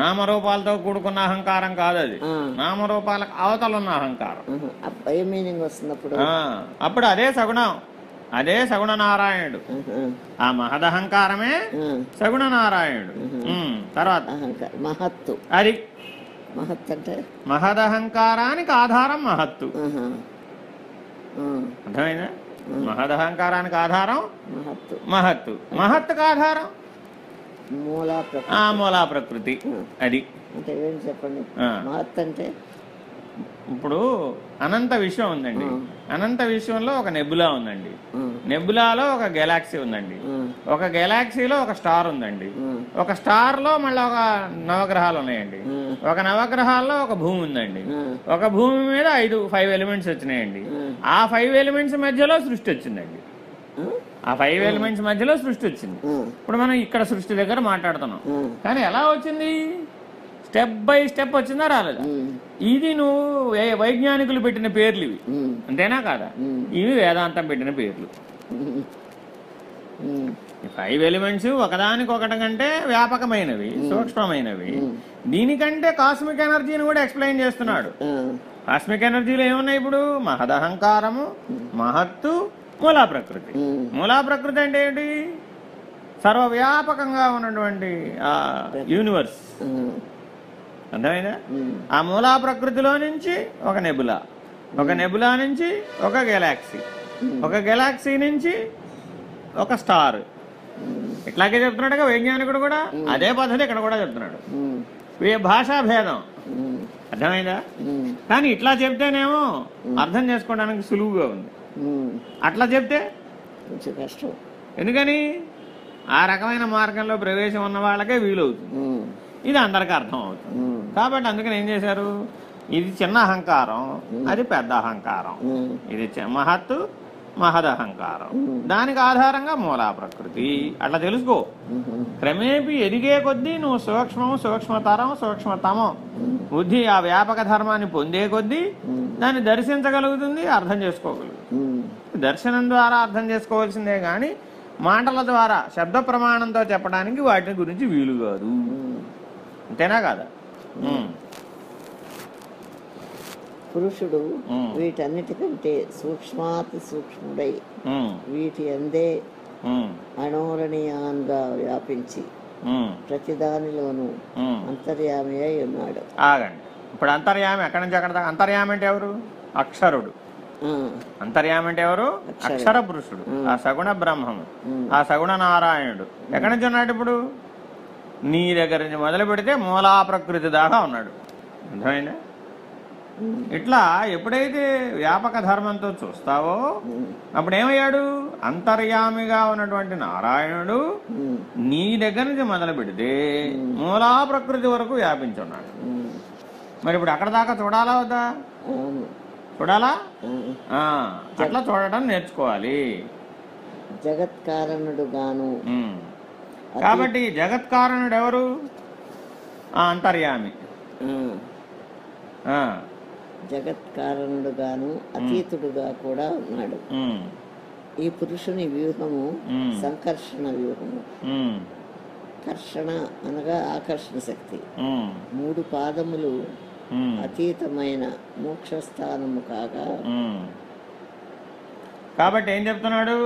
నామరూపాలతో కూడుకున్న అహంకారం కాదు అది. నామరూపాలకు అవతల ఉన్న అహంకారం. మీనింగ్ వస్తున్నప్పుడు అప్పుడు అదే సగుణం, అదే సగుణ నారాయణుడు. ఆ మహదహంకారమే సగుణ నారాయణుడు. తర్వాత మహత్తు. అది మహత్ అంటే మహదహంకారానికి ఆధారం మహత్తు. అర్థమైందా? మహదహంకారానికి ఆధారం మహత్తు. మహత్తు, మహత్తుకు ఆధారం మూలా ప్రకృతి. అది అంటే ఏం చెప్పండి? మహత్ అంటే ఇప్పుడు అనంత విశ్వం ఉందండి. అనంత విశ్వంలో ఒక నెబులా ఉందండి. నెబులాలో ఒక గెలాక్సీ ఉందండి. ఒక గెలాక్సీలో ఒక స్టార్ ఉందండి. ఒక స్టార్ లో మళ్ళీ ఒక నవగ్రహాలు ఉన్నాయండి. ఒక నవగ్రహాల్లో ఒక భూమి ఉందండి. ఒక భూమి మీద 5 ఎలిమెంట్స్ వచ్చినాయండి. ఆ 5 ఎలిమెంట్స్ మధ్యలో సృష్టి వచ్చిందండి. ఆ 5 ఎలిమెంట్స్ మధ్యలో సృష్టి వచ్చింది. ఇప్పుడు మనం ఇక్కడ సృష్టి దగ్గర మాట్లాడుతున్నాం. కానీ ఎలా వచ్చింది? స్టెప్ బై స్టెప్ వచ్చిందా రాలేదా? ఇది నువ్వు వైజ్ఞానికులు పెట్టిన పేర్లు ఇవి, అంతేనా కాదా? ఇవి వేదాంతం పెట్టిన పేర్లు. 5 ఎలిమెంట్స్ ఒకదానికొకటి కంటే వ్యాపకమైనవి, సూక్ష్మమైనవి. దీనికంటే కాస్మిక్ ఎనర్జీని కూడా ఎక్స్ప్లెయిన్ చేస్తున్నాడు. కాస్మిక్ ఎనర్జీలో ఏమున్నాయి ఇప్పుడు? మహదహంకారము, మహత్తు, మూలా ప్రకృతి. మూలా ప్రకృతి అంటే ఏంటి? సర్వవ్యాపకంగా ఉన్నటువంటి ఆ యూనివర్స్. అర్థమైందా? ఆ మూలా ప్రకృతిలో నుంచి ఒక నెబులా, ఒక నెబులా నుంచి ఒక గెలాక్సీ, ఒక గెలాక్సీ నుంచి ఒక స్టార్, ఇట్లాగే చెప్తున్నాడుగా వైజ్ఞానికుడు కూడా, అదే పద్ధతి ఇక్కడ కూడా చెప్తున్నాడు. భాషా భేదం అర్థమైందా? కానీ ఇట్లా చెప్తేనేమో అర్థం చేసుకోవడానికి సులువుగా ఉంది, అట్లా చెప్తే కొంచెం కష్టం. ఎందుకని ఆ రకమైన మార్గంలో ప్రవేశం ఉన్న వాళ్ళకే వీలవుతుంది, ఇది అందరికీ అర్థం అవుతుంది. కాబట్టి అందుకని ఏం చేశారు, ఇది చిన్న అహంకారం, అది పెద్ద అహంకారం, ఇది మహత్తు మహదహంకారం, దానికి ఆధారంగా మూలా ప్రకృతి. అట్లా తెలుసుకో. క్రమేపీ ఎదిగే కొద్దీ నువ్వు సూక్ష్మం, సూక్ష్మతరం, సూక్ష్మతమం బుద్ధి ఆ వ్యాపక ధర్మాన్ని పొందే కొద్దీ దాన్ని దర్శించగలుగుతుంది, అర్థం చేసుకోగలుగుతుంది. దర్శనం ద్వారా అర్థం చేసుకోవాల్సిందే కానీ మాటల ద్వారా శబ్ద ప్రమాణంతో చెప్పడానికి వాటి గురించి వీలు కాదు. అంతేనా కాదా? పురుషుడు వీటన్నిటికంటే సూక్ష్మాతి సూక్ష్ముడై వీటి అందే అణోరణీయంగా వ్యాపించి ప్రతిదానిలోనూ అంతర్యామి అయి ఉన్నాడు. ఆగండి, ఇప్పుడు అంతర్యామి ఎక్కడి నుంచి ఎక్కడ దాకా? అంతర్యామి అంటే ఎవరు? అక్షరుడు. అంతర్యామి అంటే ఎవరు? అక్షర పురుషుడు, ఆ సగుణ బ్రహ్మము, ఆ సగుణ నారాయణుడు. ఎక్కడి నుంచి ఉన్నాడు? ఇప్పుడు నీ దగ్గర నుంచి మొదలు పెడితే మూలా ప్రకృతి దాకా ఉన్నాడు. అర్థమైందా? ఇట్లా ఎప్పుడైతే వ్యాపక ధర్మంతో చూస్తావో అప్పుడేమయ్యాడు? అంతర్యామిగా ఉన్నటువంటి నారాయణుడు నీ దగ్గర నుంచి మొదలు పెడితే మూలా ప్రకృతి వరకు వ్యాపించున్నాడు. మరి ఇప్పుడు అక్కడ దాకా చూడాలా వద్దా? చూడాలా? అట్లా చూడటం నేర్చుకోవాలి. జగత్కారణుడు గాను. కాబట్టి జగత్కారణుడు ఎవరు? అంతర్యామి. జగత్కారణుడుగాను అతీతుడుగా కూడా ఉన్నాడు. ఈ పురుషుని వ్యూహము సంకర్షణ వ్యూహము. కర్షణ అనగా ఆకర్షణ శక్తి. 3 పాదములు అతీతమైన మోక్షస్థానము కాగా. కాబట్టి ఏం చెప్తున్నాడు?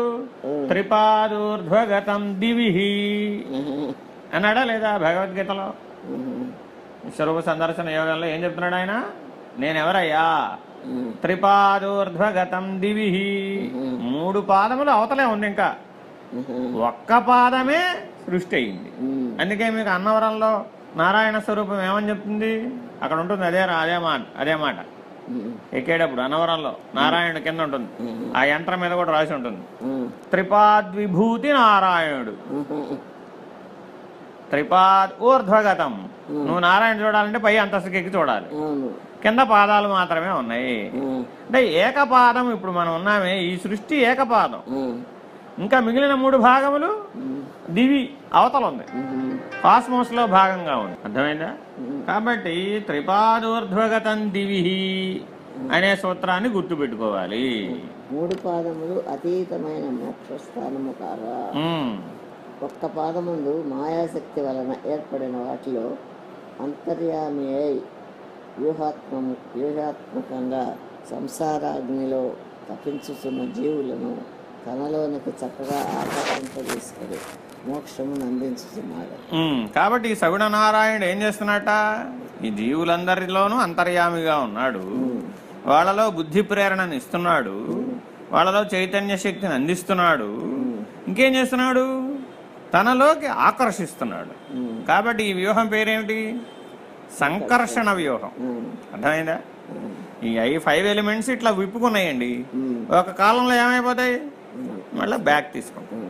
త్రిపాదూర్ధ్వగతం దివిహి అన్నాడా లేదా భగవద్గీతలో? విశ్వరూప సందర్శన యోగంలో ఏం చెప్తున్నాడు ఆయన? నేనెవరయ్యా? త్రిపాదూర్ధ్వగతం దివిహి. 3 పాదములు అవతలే ఉంది, ఇంకా ఒక్క పాదమే సృష్టి అయింది. అందుకే మీకు అన్నవరంలో నారాయణ స్వరూపం ఏమని చెప్తుంది? అక్కడ ఉంటుంది అదే మాట ఎక్కేటప్పుడు అన్నవరంలో నారాయణుడు కింద ఉంటుంది, ఆ యంత్రం మీద కూడా రాసి ఉంటుంది త్రిపాద్విభూతి నారాయణుడు. త్రిపాద్ ఊర్ధ్వగతం. నువ్వు నారాయణ చూడాలంటే పై అంతస్తుకి ఎక్కి చూడాలి, కింద పాదాలు మాత్రమే ఉన్నాయి. అంటే ఏకపాదం. ఇప్పుడు మనం ఉన్నామే, ఈ సృష్టి ఏకపాదం. ఇంకా మిగిలిన 3 భాగములు దివి అవతల ఉంది, కాస్మోస్ లో భాగంగా ఉంది. అర్థమైందా? కాబట్టి త్రిపాదూర్ధ్వగతం దివిహి అనే సూత్రాన్ని గుర్తుపెట్టుకోవాలి. 3 పాదములు అతీతమైన మోక్షస్థానము కాగా. ఒక్క పాదముందు మాయాశక్తి వలన ఏర్పడిన వాటిలో అంతర్యామి అయి వ్యూహాత్మకంగా సంసారాగ్నిలో తప్పించుతున్న జీవులను తనలోనికి చక్కగా ఆకర్షింపజేసుకొని మోక్షమును అందించుతున్నాడు. కాబట్టి ఈ సగుణ నారాయణుడు ఏం చేస్తున్నట్ట? ఈ జీవులందరిలోనూ అంతర్యామిగా ఉన్నాడు, వాళ్ళలో బుద్ధి ప్రేరణను ఇస్తున్నాడు, వాళ్ళలో చైతన్య శక్తిని అందిస్తున్నాడు. ఇంకేం చేస్తున్నాడు? తనలోకి ఆకర్షిస్తున్నాడు. కాబట్టి ఈ వ్యూహం పేరేమిటి? సంకర్షణ వ్యూహం. అర్థమైందా? ఈ 5 ఎలిమెంట్స్ ఇట్లా విప్పుకున్నాయండి, ఒక కాలంలో ఏమైపోతాయి? మళ్ళీ బ్యాక్ తీసుకుంటాం.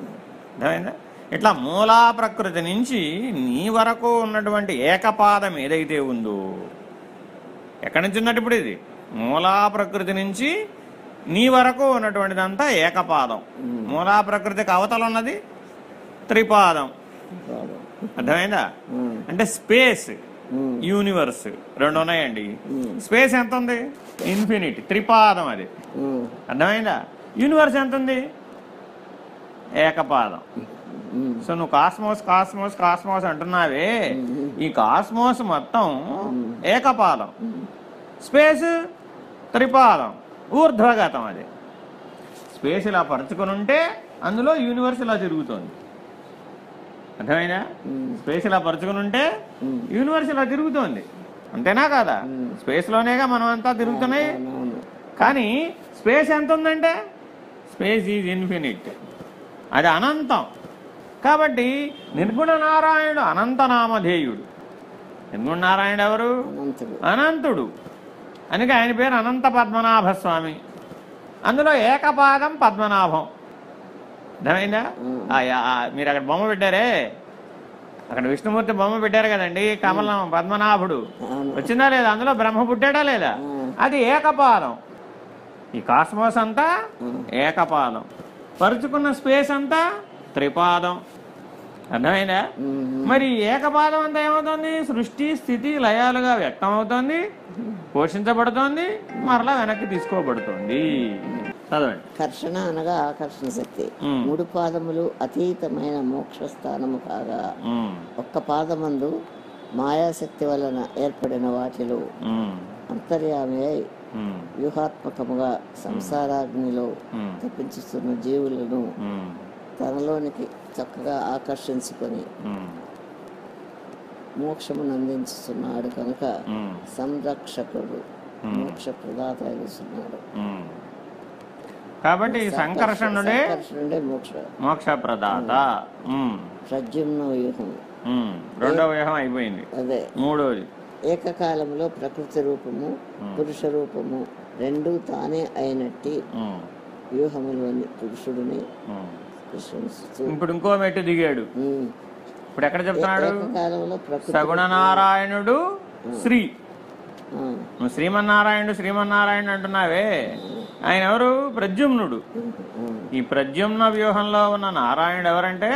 అర్థమైందా? ఇట్లా మూలా ప్రకృతి నుంచి నీ వరకు ఉన్నటువంటి ఏకపాదం ఏదైతే ఉందో, ఎక్కడి నుంచి ఉన్నట్టు ఇప్పుడు ఇది మూలా ప్రకృతి నుంచి నీ వరకు ఉన్నటువంటిదంతా ఏకపాదం. మూలా ప్రకృతికి అవతల ఉన్నది త్రిపాదం. అర్థమైందా? అంటే స్పేస్, యూనివర్స్ 2 ఉన్నాయండి. స్పేస్ ఎంత ఉంది? ఇన్ఫినిటీ. త్రిపాదం అది. అర్థమైందా? యూనివర్స్ ఎంత ఉంది? ఏకపాదం. సో నువ్వు కాస్మోస్ కాస్మోస్ కాస్మోస్ అంటున్నావే, ఈ కాస్మోస్ మొత్తం ఏకపాదం, స్పేస్ త్రిపాదం, ఊర్ధ్వగతం. అది స్పేస్ ఇలా పరుచుకొని ఉంటే అందులో యూనివర్స్ ఇలా తిరుగుతుంది. అర్థమైనా? స్పేస్ ఇలా పరుచుకుని ఉంటే యూనివర్స్ ఇలా తిరుగుతోంది. అంతేనా కాదా? స్పేస్ లోనేగా మనం అంతా తిరుగుతున్నాయి. కానీ స్పేస్ ఎంత ఉందంటే స్పేస్ ఈజ్ ఇన్ఫినిట్, అది అనంతం. కాబట్టి నిర్గుణ నారాయణుడు అనంతనామధేయుడు. నిర్గుణ నారాయణుడు ఎవరు? అనంతుడు. అందుకే ఆయన పేరు అనంత పద్మనాభ స్వామి. అందులో ఏకపాదం పద్మనాభం. అర్థమైందా? మీరు అక్కడ బొమ్మ పెట్టారే, అక్కడ విష్ణుమూర్తి బొమ్మ పెట్టారు కదండి, కమలం పద్మనాభుడు వచ్చిందా లేదా? అందులో బ్రహ్మ పుట్టాడా లేదా? అది ఏకపాదం. ఈ కాస్మోస్ అంతా ఏకపాదం, పరుచుకున్న స్పేస్ అంతా త్రిపాదం. అర్థమైందా? మరి ఏకపాదం అంతా ఏమవుతుంది? సృష్టి స్థితి లయాలుగా వ్యక్తం అవుతోంది, పోషించబడుతోంది, మరలా వెనక్కి తీసుకోబడుతోంది. చదవండి. కర్షణ అనగా ఆకర్షణ శక్తి. 3 పాదములు అతీతమైన మోక్ష స్థానము కాగా ఒక్క పాదమందు మాయాశక్తి వలన ఏర్పడిన వాటిలో అంతర్యామి అయి వ్యూహాత్మకముగా సంసారాగ్నిలో తప్పించుతున్న జీవులను తనలోనికి చక్కగా ఆకర్షించుకొని మోక్షమును అందించుతున్నాడు కనుక సంరక్షకుడు, మోక్ష ప్రదాత అయిస్తున్నాడు. కాబట్టి సంకర్షణుడే మోక్ష ప్రదాత. ప్రద్యుమ్న వ్యూహం రెండవ వ్యూహం అయిపోయింది. అదే మూడోది. ఏకకాలంలో ప్రకృతి రూపము పురుష రూపము రెండూ తానే అయినట్టి వ్యూహములోని పురుషుడిని. ఇప్పుడు ఇంకో మెట్టు దిగాడు. ఇప్పుడు ఎక్కడ చెప్తున్నాడు? ఏకకాలంలో సగుణ నారాయణుడు శ్రీ. నువ్వు శ్రీమన్నారాయణుడు శ్రీమన్నారాయణుడు అంటున్నావే, ఆయన ఎవరు? ప్రద్యుమ్నుడు. ఈ ప్రద్యుమ్న వ్యూహంలో ఉన్న నారాయణుడు ఎవరంటే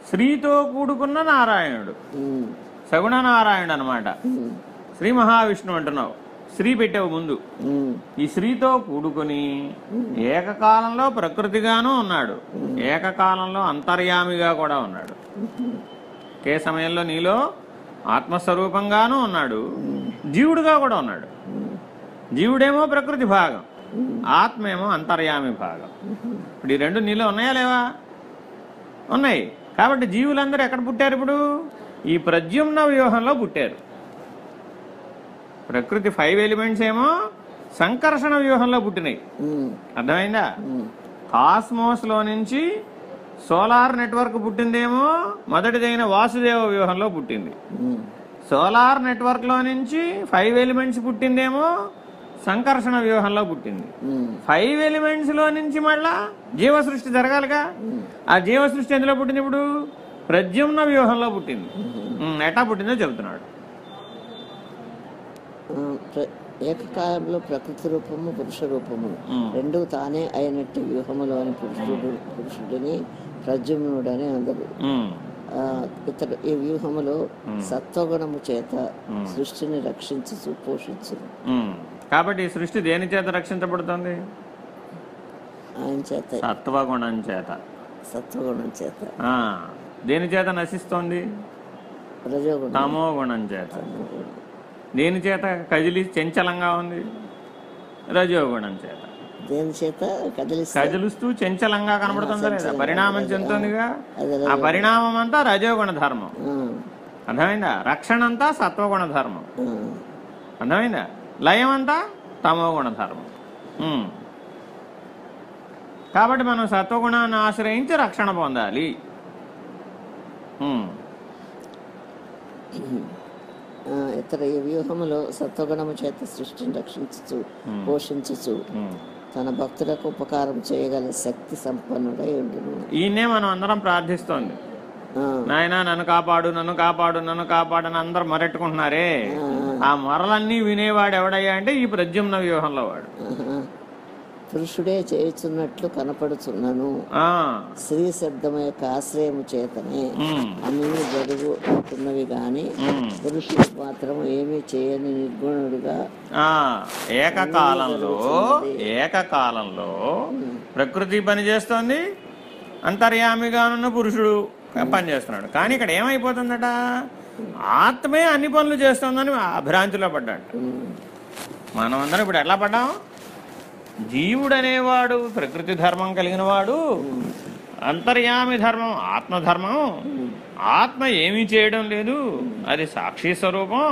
శ్రీతో కూడుకున్న నారాయణుడు, సగుణ నారాయణుడు అనమాట. శ్రీ మహావిష్ణువు అంటున్నావు, శ్రీ పెట్టావు ముందు. ఈ శ్రీతో కూడుకుని ఏకకాలంలో ప్రకృతిగాను ఉన్నాడు, ఏకకాలంలో అంతర్యామిగా కూడా ఉన్నాడు. ఒకే సమయంలో నీలో ఆత్మస్వరూపంగాను ఉన్నాడు, జీవుడుగా కూడా ఉన్నాడు. జీవుడేమో ప్రకృతి భాగం, ఆత్మేమో అంతర్యామి భాగం. ఇప్పుడు ఈ రెండు నీలో ఉన్నాయా లేవా? ఉన్నాయి. కాబట్టి జీవులందరూ ఎక్కడ పుట్టారు? ఇప్పుడు ఈ ప్రద్యుమ్న వ్యూహంలో పుట్టారు. ప్రకృతి 5 ఎలిమెంట్స్ ఏమో సంకర్షణ వ్యూహంలో పుట్టినాయి. అర్థమైందా? కాస్మోస్ లో నుంచి సోలార్ నెట్వర్క్ పుట్టిందేమో మొదటిదైన వాసుదేవ వ్యూహంలో పుట్టింది. సోలార్ నెట్వర్క్ లో నుంచి 5 ఎలిమెంట్స్ పుట్టిందేమో సంకర్షణ వ్యూహంలో పుట్టింది. 5 ఎలిమెంట్స్ లో నుంచి మళ్ళా జీవ సృష్టి జరగాలిగా. ఆ జీవ సృష్టి ఎందులో పుట్టింది? ఇప్పుడు ప్రద్యుమ్న వ్యూహంలో పుట్టింది. ఎట్లా పుట్టిందో చెబుతున్నాడు. ఏకకాలంలో ప్రకృతి రూపము పురుష రూపము రెండూ తానే అయినట్టు వ్యూహములోని పురుషుడిని ప్రద్యుమ్నుడని అందరు. ఇతడు ఈ వ్యూహములో సత్వగుణము చేత సృష్టిని రక్షించు పోషించు. కాబట్టి ఈ సృష్టి దేని చేత రక్షించబడుతుంది? ఆయన చేత, సత్వగుణం చేత. సత్వగుణం చేత. దేని చేత నశిస్తోంది? రజోగుణం, తమో గుణం చేత. దేని చేత కదిలి చంచలంగా ఉంది? రజోగుణం చేత. దేని చేత కదిలిస్తూ చంచలంగా కనబడుతుందా లేదా? పరిణామం చెందుతుందిగా. ఆ పరిణామం అంతా రజోగుణ ధర్మం. అర్థమైందా? రక్షణ అంతా సత్వగుణ ధర్మం. అర్థమైందా? లయం అంతా తమో గుణ ధర్మం. కాబట్టి మనం సత్వగుణాన్ని ఆశ్రయించి రక్షణ పొందాలి. ఇతర ఈ వ్యూహములో సత్వగుణము చేత సృష్టిని రక్షించు పోషించు తన భక్తులకు ఉపకారం చేయగల శక్తి సంపన్నుడై ఉండును. ఈయనే మనం అందరం ప్రార్థిస్తోంది. నాయన నన్ను కాపాడు, నన్ను కాపాడు, నన్ను కాపాడని అందరు మొరెట్టుకుంటున్నారే. ఆ మొరలన్నీ వినేవాడు ఎవడయ్యా అంటే ఈ ప్రద్యుమ్న వ్యూహంలో వాడు. పురుషుడే చేయుచున్నట్లు కనపడుచున్నాను. స్త్రీ శబ్దం యొక్క ఆశ్రయము చేతనే అన్ని జరుగుతున్నవి గాని పురుషుడు మాత్రం ఏమీ చేయని నిర్గుణుడుగా ఏకకాలంలో ప్రకృతి పని చేస్తోంది, అంతర్యామిగానున్న పురుషుడు పనిచేస్తున్నాడు. కానీ ఇక్కడ ఏమైపోతుందట? ఆత్మే అన్ని పనులు చేస్తుందని అభ్రాంతిలో పడ్డాడు. మనమందరం ఇప్పుడు ఎట్లా పడ్డాం? జీవుడు అనేవాడు ప్రకృతి ధర్మం కలిగిన వాడు, అంతర్యామి ధర్మం ఆత్మధర్మం. ఆత్మ ఏమీ చేయడం లేదు, అది సాక్షి స్వరూపం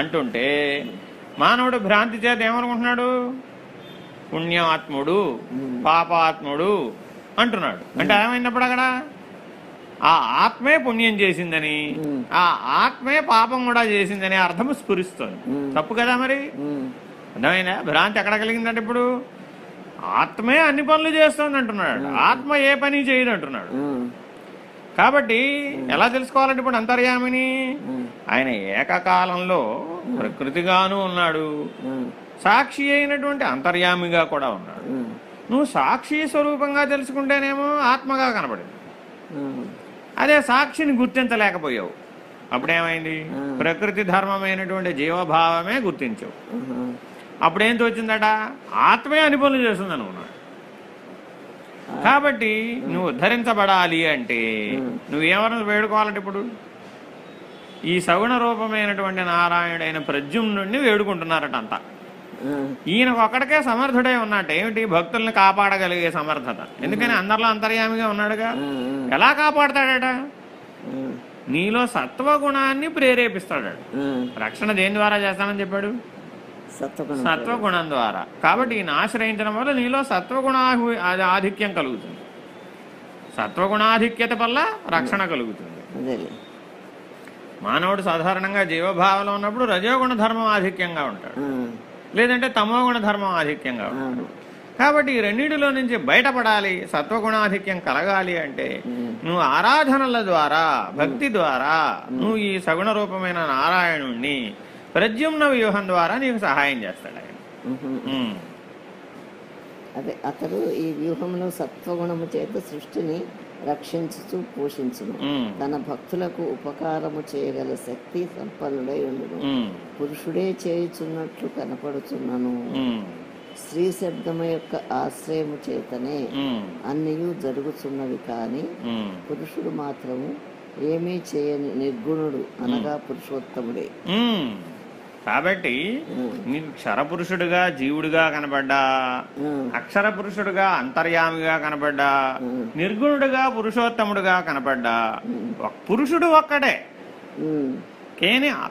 అంటుంటే మానవుడు భ్రాంతి చేత ఏమనుకుంటున్నాడు? పుణ్యాత్ముడు, పాపాత్ముడు అంటున్నాడు. అంటే ఏమైనప్పుడు అక్కడ ఆ ఆత్మే పుణ్యం చేసిందని, ఆ ఆత్మే పాపం కూడా చేసిందని అర్థం స్ఫురిస్తుంది. తప్పు కదా మరి? అర్థమైనా? భ్రాంతి ఎక్కడ కలిగిందంటే ఇప్పుడు ఆత్మే అన్ని పనులు చేస్తుంది అంటున్నాడు, ఆత్మ ఏ పని చేయదు అంటున్నాడు. కాబట్టి ఎలా తెలుసుకోవాలంటే ఇప్పుడు అంతర్యామిని ఆయన ఏకకాలంలో ప్రకృతిగాను ఉన్నాడు, సాక్షి అయినటువంటి అంతర్యామిగా కూడా ఉన్నాడు. నువ్వు సాక్షి స్వరూపంగా తెలుసుకుంటేనేమో ఆత్మగా కనబడింది. అదే సాక్షిని గుర్తించలేకపోయావు, అప్పుడేమైంది? ప్రకృతి ధర్మమైనటువంటి జీవభావమే గుర్తించావు. అప్పుడేం తోచిందట? ఆత్మే అని పనులు చేస్తుంది అనుకున్నాడు. కాబట్టి నువ్వు ఉద్ధరించబడాలి అంటే నువ్వేమన్నా వేడుకోవాలంటే ఇప్పుడు ఈ సగుణ రూపమైనటువంటి నారాయణుడైన ప్రద్యుమ్నుడిని వేడుకుంటున్నారట అంతా. ఈయనకు ఒక్కడికే సమర్థుడై ఉన్నట్టు. ఏమిటి? భక్తుల్ని కాపాడగలిగే సమర్థత. ఎందుకని అందరిలో అంతర్యామిగా ఉన్నాడుగా. ఎలా కాపాడతాడట? నీలో సత్వగుణాన్ని ప్రేరేపిస్తాడు. రక్షణ దేని ద్వారా చేస్తానని చెప్పాడు? సత్వగుణం ద్వారా. కాబట్టి ఈయన ఆశ్రయించడం వల్ల నీలో సత్వగుణ ఆధిక్యం కలుగుతుంది. సత్వగుణాధిక్యత వల్ల రక్షణ కలుగుతుంది. మానవుడు సాధారణంగా జీవభావంలో ఉన్నప్పుడు రజోగుణ ధర్మం ఆధిక్యంగా ఉంటాడు, లేదంటే తమోగుణ ధర్మం ఆధిక్యంగా ఉంటాడు. కాబట్టి ఈ రెండింటిలో నుంచి బయటపడాలి, సత్వగుణాధిక్యం కలగాలి అంటే నువ్వు ఆరాధనల ద్వారా, భక్తి ద్వారా నువ్వు ఈ సగుణ రూపమైన నారాయణుణ్ణి ప్రద్యుమ్న వ్యూహం ద్వారా నీకు సహాయం చేస్తాడు ఆయన. అదే అతడు ఈ వ్యూహంలో సత్వగుణము చేత సృష్టిని రక్షించుచు పోషించును, తన భక్తులకు ఉపకారము చేయగల శక్తి సంపన్నుడై ఉండును. పురుషుడే చేయుచున్నట్లు కనపడుచున్నను, స్త్రీ శబ్దము యొక్క ఆశ్రయము చేతనే అన్నియు జరుగుతున్నవి కాని పురుషుడు మాత్రము ఏమీ చేయని నిర్గుణుడు అనగా పురుషోత్తముడే. కాబట్టి నీకు క్షరపురుషుడుగా జీవుడిగా కనబడ్డా, అక్షర పురుషుడుగా అంతర్యామిగా కనబడ్డా, నిర్గుణుడుగా పురుషోత్తముడుగా కనబడ్డా, పురుషుడు ఒక్కడే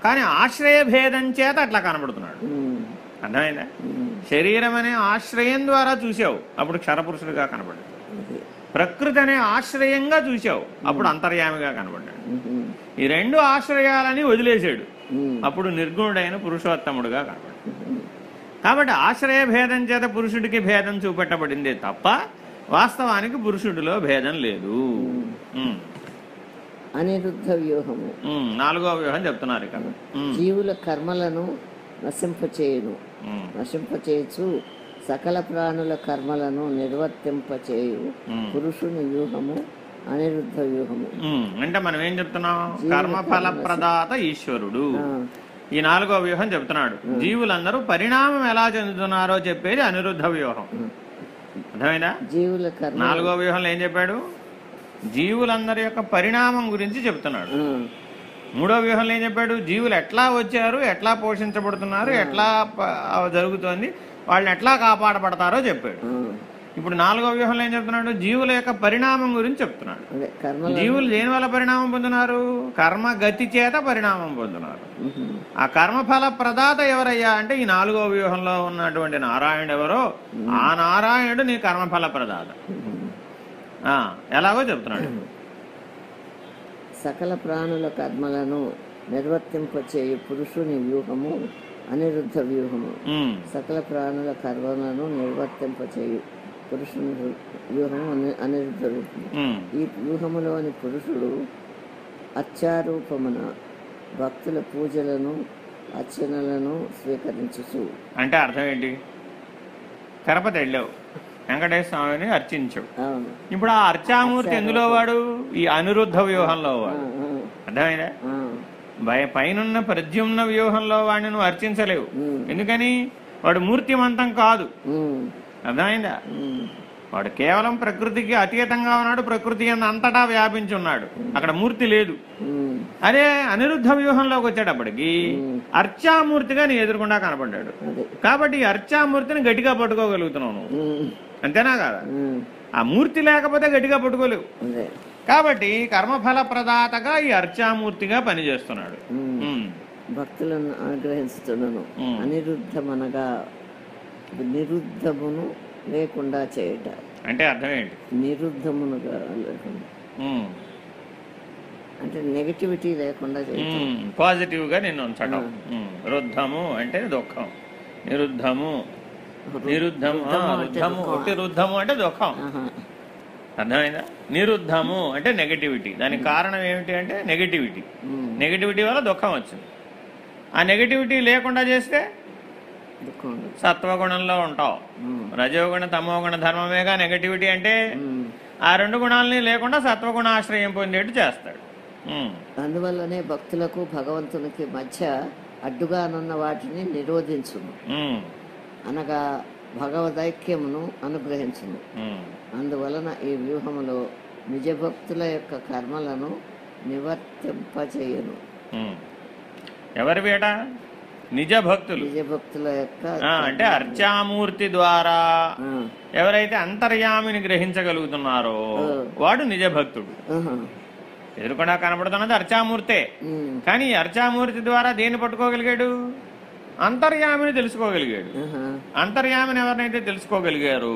కానీ ఆశ్రయ భేదం చేత అట్లా కనబడుతున్నాడు. అర్థమైందా? శరీరం అనే ఆశ్రయం ద్వారా చూసావు, అప్పుడు క్షరపురుషుడుగా కనబడ్డాడు. ప్రకృతి అనే ఆశ్రయంగా చూసావు, అప్పుడు అంతర్యామిగా కనబడ్డాడు. ఈ రెండు ఆశ్రయాలని వదిలేశాడు, అప్పుడు నిర్గుణుడైన పురుషోత్తముడుగా కనబడ్డాడు. కాబట్టి ఆశ్రయ భేదం చేత పురుషుడికి భేదం చూపెట్టబడిందే తప్ప వాస్తవానికి పురుషుడిలో భేదం లేదు. అనిరుద్ధ వ్యూహము 4వ వ్యూహం చెప్తున్నారు ఇక్కడ. జీవుల కర్మలను నశింపచేయచ్చు సకల ప్రాణుల కర్మలను నిర్వర్తింపచేయు పురుషుని వ్యూహము అనిరుద్ధ వ్యూహము. అంటే మనం ఏం చెప్తున్నాం? కర్మఫల ప్రదాత ఈశ్వరుడు. ఈ 4వ వ్యూహం చెప్తున్నాడు. జీవులందరూ పరిణామం ఎలా చెందుతున్నారో చెప్పేది అనిరుద్ధ వ్యూహం. అర్థమైందా? 4వ వ్యూహంలో ఏం చెప్పాడు? జీవులందరి యొక్క పరిణామం గురించి చెప్తున్నాడు. 3వ వ్యూహంలో ఏం చెప్పాడు? జీవులు ఎట్లా వచ్చారు, ఎట్లా పోషించబడుతున్నారు, ఎట్లా జరుగుతోంది, వాళ్ళని ఎట్లా కాపాడబడతారో చెప్పాడు. ఇప్పుడు 4వ వ్యూహంలో ఏం చెప్తున్నాడు? జీవుల యొక్క పరిణామం గురించి చెప్తున్నాడు. జీవులు దేని వల్ల పరిణామం పొందుతున్నారు? కర్మ గతి చేత పరిణామం పొందుతున్నారు. ఆ కర్మఫల ప్రదాత ఎవరయ్యా అంటే ఈ 4వ వ్యూహంలో ఉన్నటువంటి నారాయణుడు ఎవరో ఆ నారాయణుడు నీ కర్మఫల ప్రదాత. ఎలాగో చెప్తున్నాడు. సకల ప్రాణుల కర్మలను నిర్వర్తింపచేయు పురుషుని వ్యూహము అనిరుద్ధ వ్యూహము. సకల ప్రాణుల కర్మలను నిర్వర్తింపచేయు పురుషుని వ్యూహము అనిరుద్ధ వ్యూహము. ఈ వ్యూహములోని పురుషుడు అర్చారూపమున భక్తుల పూజలను అర్చనలను స్వీకరించు. అంటే అర్థం ఏంటి? తిరుపతి వెళ్ళావు, వెంకటేశ్వర స్వామిని అర్చించావు. ఇప్పుడు ఆ అర్చామూర్తి ఎందులో వాడు? ఈ అనిరుద్ధ వ్యూహంలో వాడు. అర్థమైందా? పైనున్న ప్రద్యుమ్న వ్యూహంలో వాడిని నువ్వు అర్చించలేవు. ఎందుకని? వాడు మూర్తిమంతం కాదు. అర్థమైందా? వాడు కేవలం ప్రకృతికి అతీతంగా ఉన్నాడు, ప్రకృతి అంతటా వ్యాపించి ఉన్నాడు, అక్కడ మూర్తి లేదు. అదే అనిరుద్ధ వ్యూహంలోకి వచ్చేటప్పటికి అర్చామూర్తిగా నీ ఎదురుకుండా కనపడ్డాడు. కాబట్టి ఈ అర్చామూర్తిని గట్టిగా పట్టుకోగలుగుతున్నావు నువ్వు. అంతేనా కాదా? ఆ మూర్తి లేకపోతే గట్టిగా పట్టుకోలేవు. కాబట్టి కర్మఫల ప్రదాతగా ఈ అర్చామూర్తిగా పనిచేస్తున్నాడు. భక్తులను అనుగ్రహిస్తున్నాను. అనిరుద్ధమనగా నిరుద్ధమును లేకుండా చేయట. అంటే అర్థం ఏంటి? నిరుద్ధమునుగా అంటే నెగటివిటీ లేకుండా చేయటం. పాజిటివ్గా నిన్ను ఉంచడం. రుద్ధము అంటే దుఃఖం, నిరుద్ధము నిరుద్ధము రుద్ధము ఒకటి, రుద్ధము అంటే దుఃఖం. అర్థమైందా? నిరుద్ధము అంటే నెగటివిటీ. దానికి కారణం ఏమిటి అంటే నెగటివిటీ. నెగటివిటీ వల్ల దుఃఖం వచ్చింది. ఆ నెగటివిటీ లేకుండా చేస్తే సత్వగుణంలో ఉంటావు. రజోగుణ తమోగుణ ధర్మమేగా నెగటివిటీ అంటే. ఆ రెండు గుణాలని లేకుండా సత్వగుణ ఆశ్రయం పొందేట్టు చేస్తాడు. అందువల్లనే భక్తులకు భగవంతునికి మధ్య అడ్డుగానున్న వాటిని నిరోధించును, అనగా భగవదైక్యమును అనుగ్రహించును. అందువలన ఈ వ్యూహములో నిజభక్తుల యొక్క కర్మలను నివర్తింపచేయను. ఎవరి వేట? నిజభక్తులు. నిజభక్తుల యొక్క అంటే అర్చామూర్తి ద్వారా ఎవరైతే అంతర్యామిని గ్రహించగలుగుతున్నారో వాడు నిజభక్తుడు. ఎదురుకుండా కనపడుతున్నది అర్చామూర్తే. కానీ అర్చామూర్తి ద్వారా దేన్ని పట్టుకోగలిగాడు? అంతర్యామిని తెలుసుకోగలిగాడు. అంతర్యామిని ఎవరినైతే తెలుసుకోగలిగారు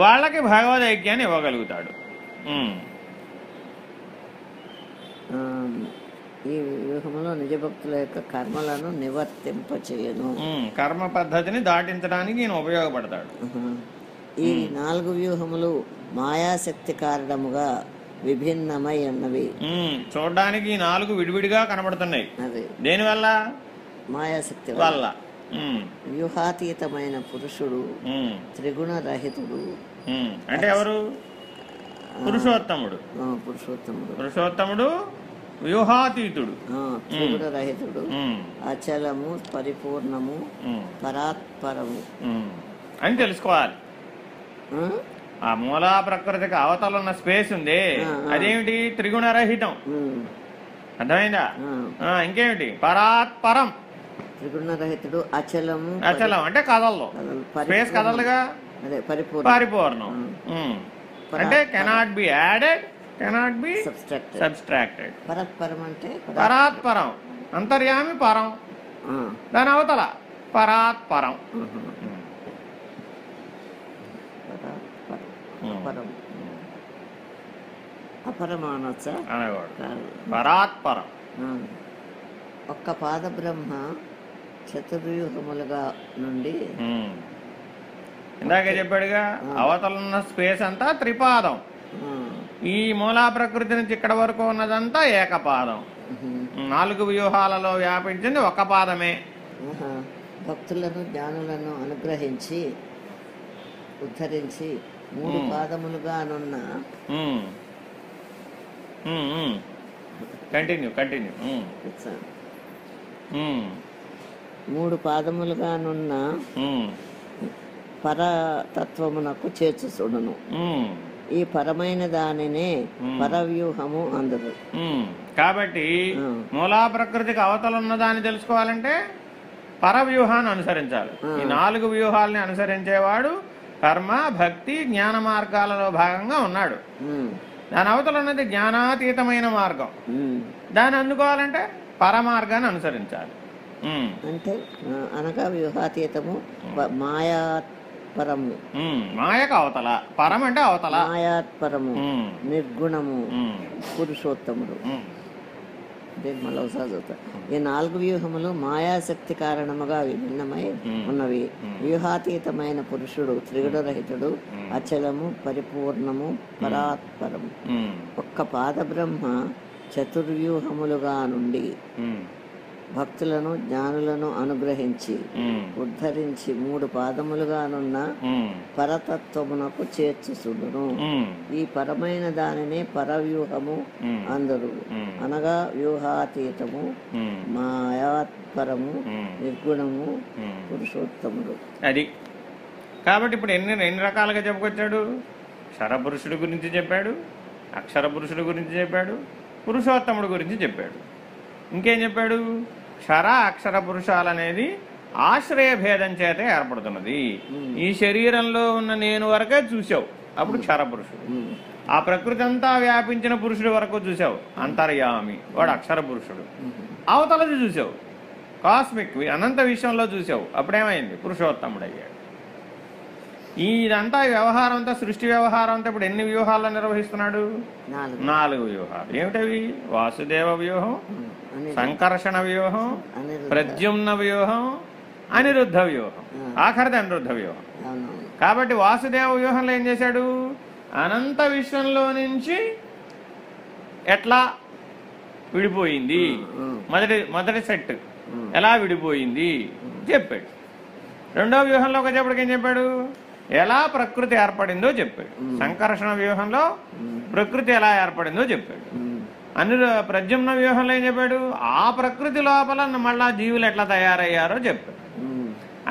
వాళ్ళకి భగవద్ ఐక్యాన్ని ఇవ్వగలుగుతాడు. ఈ వ్యూహంలో నిజభక్తుల యొక్క కర్మలను నివర్తింపచేయను. కర్మ పద్ధతిని దాటించడానికి ఈయన ఉపయోగపడతాడు. ఈ 4 వ్యూహములు మాయాశక్తి కారణముగా విభిన్నమై ఉన్నవి. చూడడానికి ఈ 4 విడివిడిగా కనబడుతున్నాయి. దేనివల్ల? మాయాశక్తి వల్ల. వ్యూహాతీతమైన పురుషుడు త్రిగుణ రహితుడు. అంటే ఎవరు? పురుషోత్తముడు. పురుషోత్తముడు వ్యూహాతీతుడు, త్రిగుణ రహితుడు, అచలము, పరిపూర్ణము, పరాత్పరము అని తెలుసుకోవాలి. ఆ మూలా ప్రకృతికి అవతల ఉన్న స్పేస్ ఉంది, అదేమిటి? త్రిగుణరహితం. అర్థమైందా? ఇంకేమిటి? పరాత్పరం. త్రిగుణరహితుడు, అచలము. అచలం అంటే కదలదు, స్పేస్ కదలదుగా. పరిపూర్ణం అంటే cannot be added, cannot be subtracted. పరాత్పరం అంటే పరాత్పరం, అంతర్యామి పరం, దాని అవతల పరాత్పరం. అపరమానొచ్చా పరాత్పరం. ఒక్క పాద బ్రహ్మ చతుర్వ్యూహములుగా నుండి ఇందాకే చెప్పాడుగా, అవతలున్న స్పేస్ అంతా త్రిపాదం. ఈ మూలా ప్రకృతి నుంచి ఇక్కడ వరకు ఉన్నదంతా ఏకపాదం. 4 వ్యూహాలలో వ్యాపించింది ఒక పాదమే. భక్తులను జ్ఞానులను అనుగ్రహించి ఉద్ధరించి 3 పాదములుగానున్న కంటిన్యూ 3 పాదములుగానున్న పరతత్వమునకు చేర్చుచుడును. ఈ పరమైన దానినే పరవ్యూహము అందరు. కాబట్టి మూలా ప్రకృతికి అవతల ఉన్న దాన్ని తెలుసుకోవాలంటే పరవ్యూహాన్ని అనుసరించాలి. ఈ 4 వ్యూహాలని అనుసరించేవాడు కర్మ, భక్తి, జ్ఞాన మార్గాలలో భాగంగా ఉన్నాడు. దాని అవతల ఉన్నది జ్ఞానాతీతమైన మార్గం. దాన్ని అందుకోవాలంటే పరమార్గాన్ని అనుసరించాలి. అంటే అనగా వ్యూహాతీతము, మాయాత్పరము. మాయకు అవతల, పరం అంటే అవతల. మాయాత్పరము, నిర్గుణము, పురుషోత్తముడు. మళ్ళీ ఒకసారి చదువుతా. ఈ 4 వ్యూహములు మాయాశక్తి కారణముగా విభిన్నమై ఉన్నవి. వ్యూహాతీతమైన పురుషుడు త్రిగుణరహితుడు, అచలము, పరిపూర్ణము, పరాత్పరము. ఒక్క పాద బ్రహ్మ చతుర్వ్యూహములుగా నుండి భక్తులను జ్ఞానులను అనుగ్రహించి ఉద్ధరించి 3 పాదములుగానున్న పరతత్వమునకు చేర్చుచుండును. ఈ పరమైన దానినే పరవ్యూహము అందరు, అనగా వ్యూహాతీతము, మాయాత్పరము, నిర్గుణము, పురుషోత్తముడు. అది కాబట్టి ఇప్పుడు ఎన్ని రకాలుగా చెప్పుకొచ్చాడు? క్షరపురుషుడి గురించి చెప్పాడు, అక్షర పురుషుడి గురించి చెప్పాడు, పురుషోత్తముడు గురించి చెప్పాడు. ఇంకేం చెప్పాడు? క్షర అక్షర పురుషాలనేది ఆశ్రయ భేదం చేత ఏర్పడుతున్నది. ఈ శరీరంలో ఉన్న నేను వరకే చూసావు, అప్పుడు క్షర పురుషుడు. ఆ ప్రకృతి అంతా వ్యాపించిన పురుషుడి వరకు చూసావు, అంతర్యామి, వాడు అక్షర పురుషుడు. అవతలది చూసావు, కాస్మిక్ అనంత విషయంలో చూసావు, అప్పుడేమైంది? పురుషోత్తముడు అయ్యాడు. ఇదంతా వ్యవహారం అంతా సృష్టి వ్యవహారం అంతా ఇప్పుడు ఎన్ని వ్యూహాల్లో నిర్వహిస్తున్నాడు? 4 వ్యూహాలు. ఏమిటవి? వాసుదేవ వ్యూహం, సంకర్షణ వ్యూహం, ప్రద్యుమ్న వ్యూహం, అనిరుద్ధ వ్యూహం, ఆఖరిది అనిరుద్ధ వ్యూహం. కాబట్టి వాసుదేవ వ్యూహంలో ఏం చేశాడు? అనంత విశ్వంలో నుంచి ఎట్లా విడిపోయింది, మొదటి సెట్ ఎలా విడిపోయింది చెప్పాడు. రెండో వ్యూహంలో వచ్చేప్పటికి ఏం చెప్పాడు? ఎలా ప్రకృతి ఏర్పడిందో చెప్పాడు. సంకర్షణ వ్యూహంలో ప్రకృతి ఎలా ఏర్పడిందో చెప్పాడు. ప్రద్యుమ్న వ్యూహంలో ఏం చెప్పాడు? ఆ ప్రకృతి లోపల మళ్ళా జీవులు ఎట్లా తయారయ్యారో చెప్పాడు.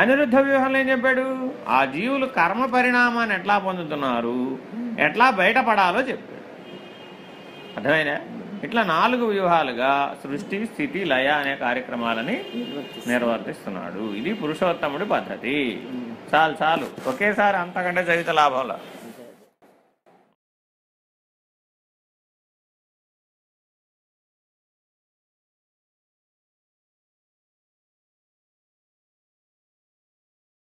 అనిరుద్ధ వ్యూహంలో ఏం చెప్పాడు? ఆ జీవులు కర్మ పరిణామాన్ని ఎట్లా పొందుతున్నారు, ఎట్లా బయటపడాలో చెప్పాడు. అర్థమైనా? ఇట్లా 4 వ్యూహాలుగా సృష్టి, స్థితి, లయ అనే కార్యక్రమాలని నిర్వర్తిస్తున్నాడు. ఇది పురుషోత్తముడి పద్ధతి. చాలు ఒకేసారి అంతకంటే చరిత్ర లాభంలో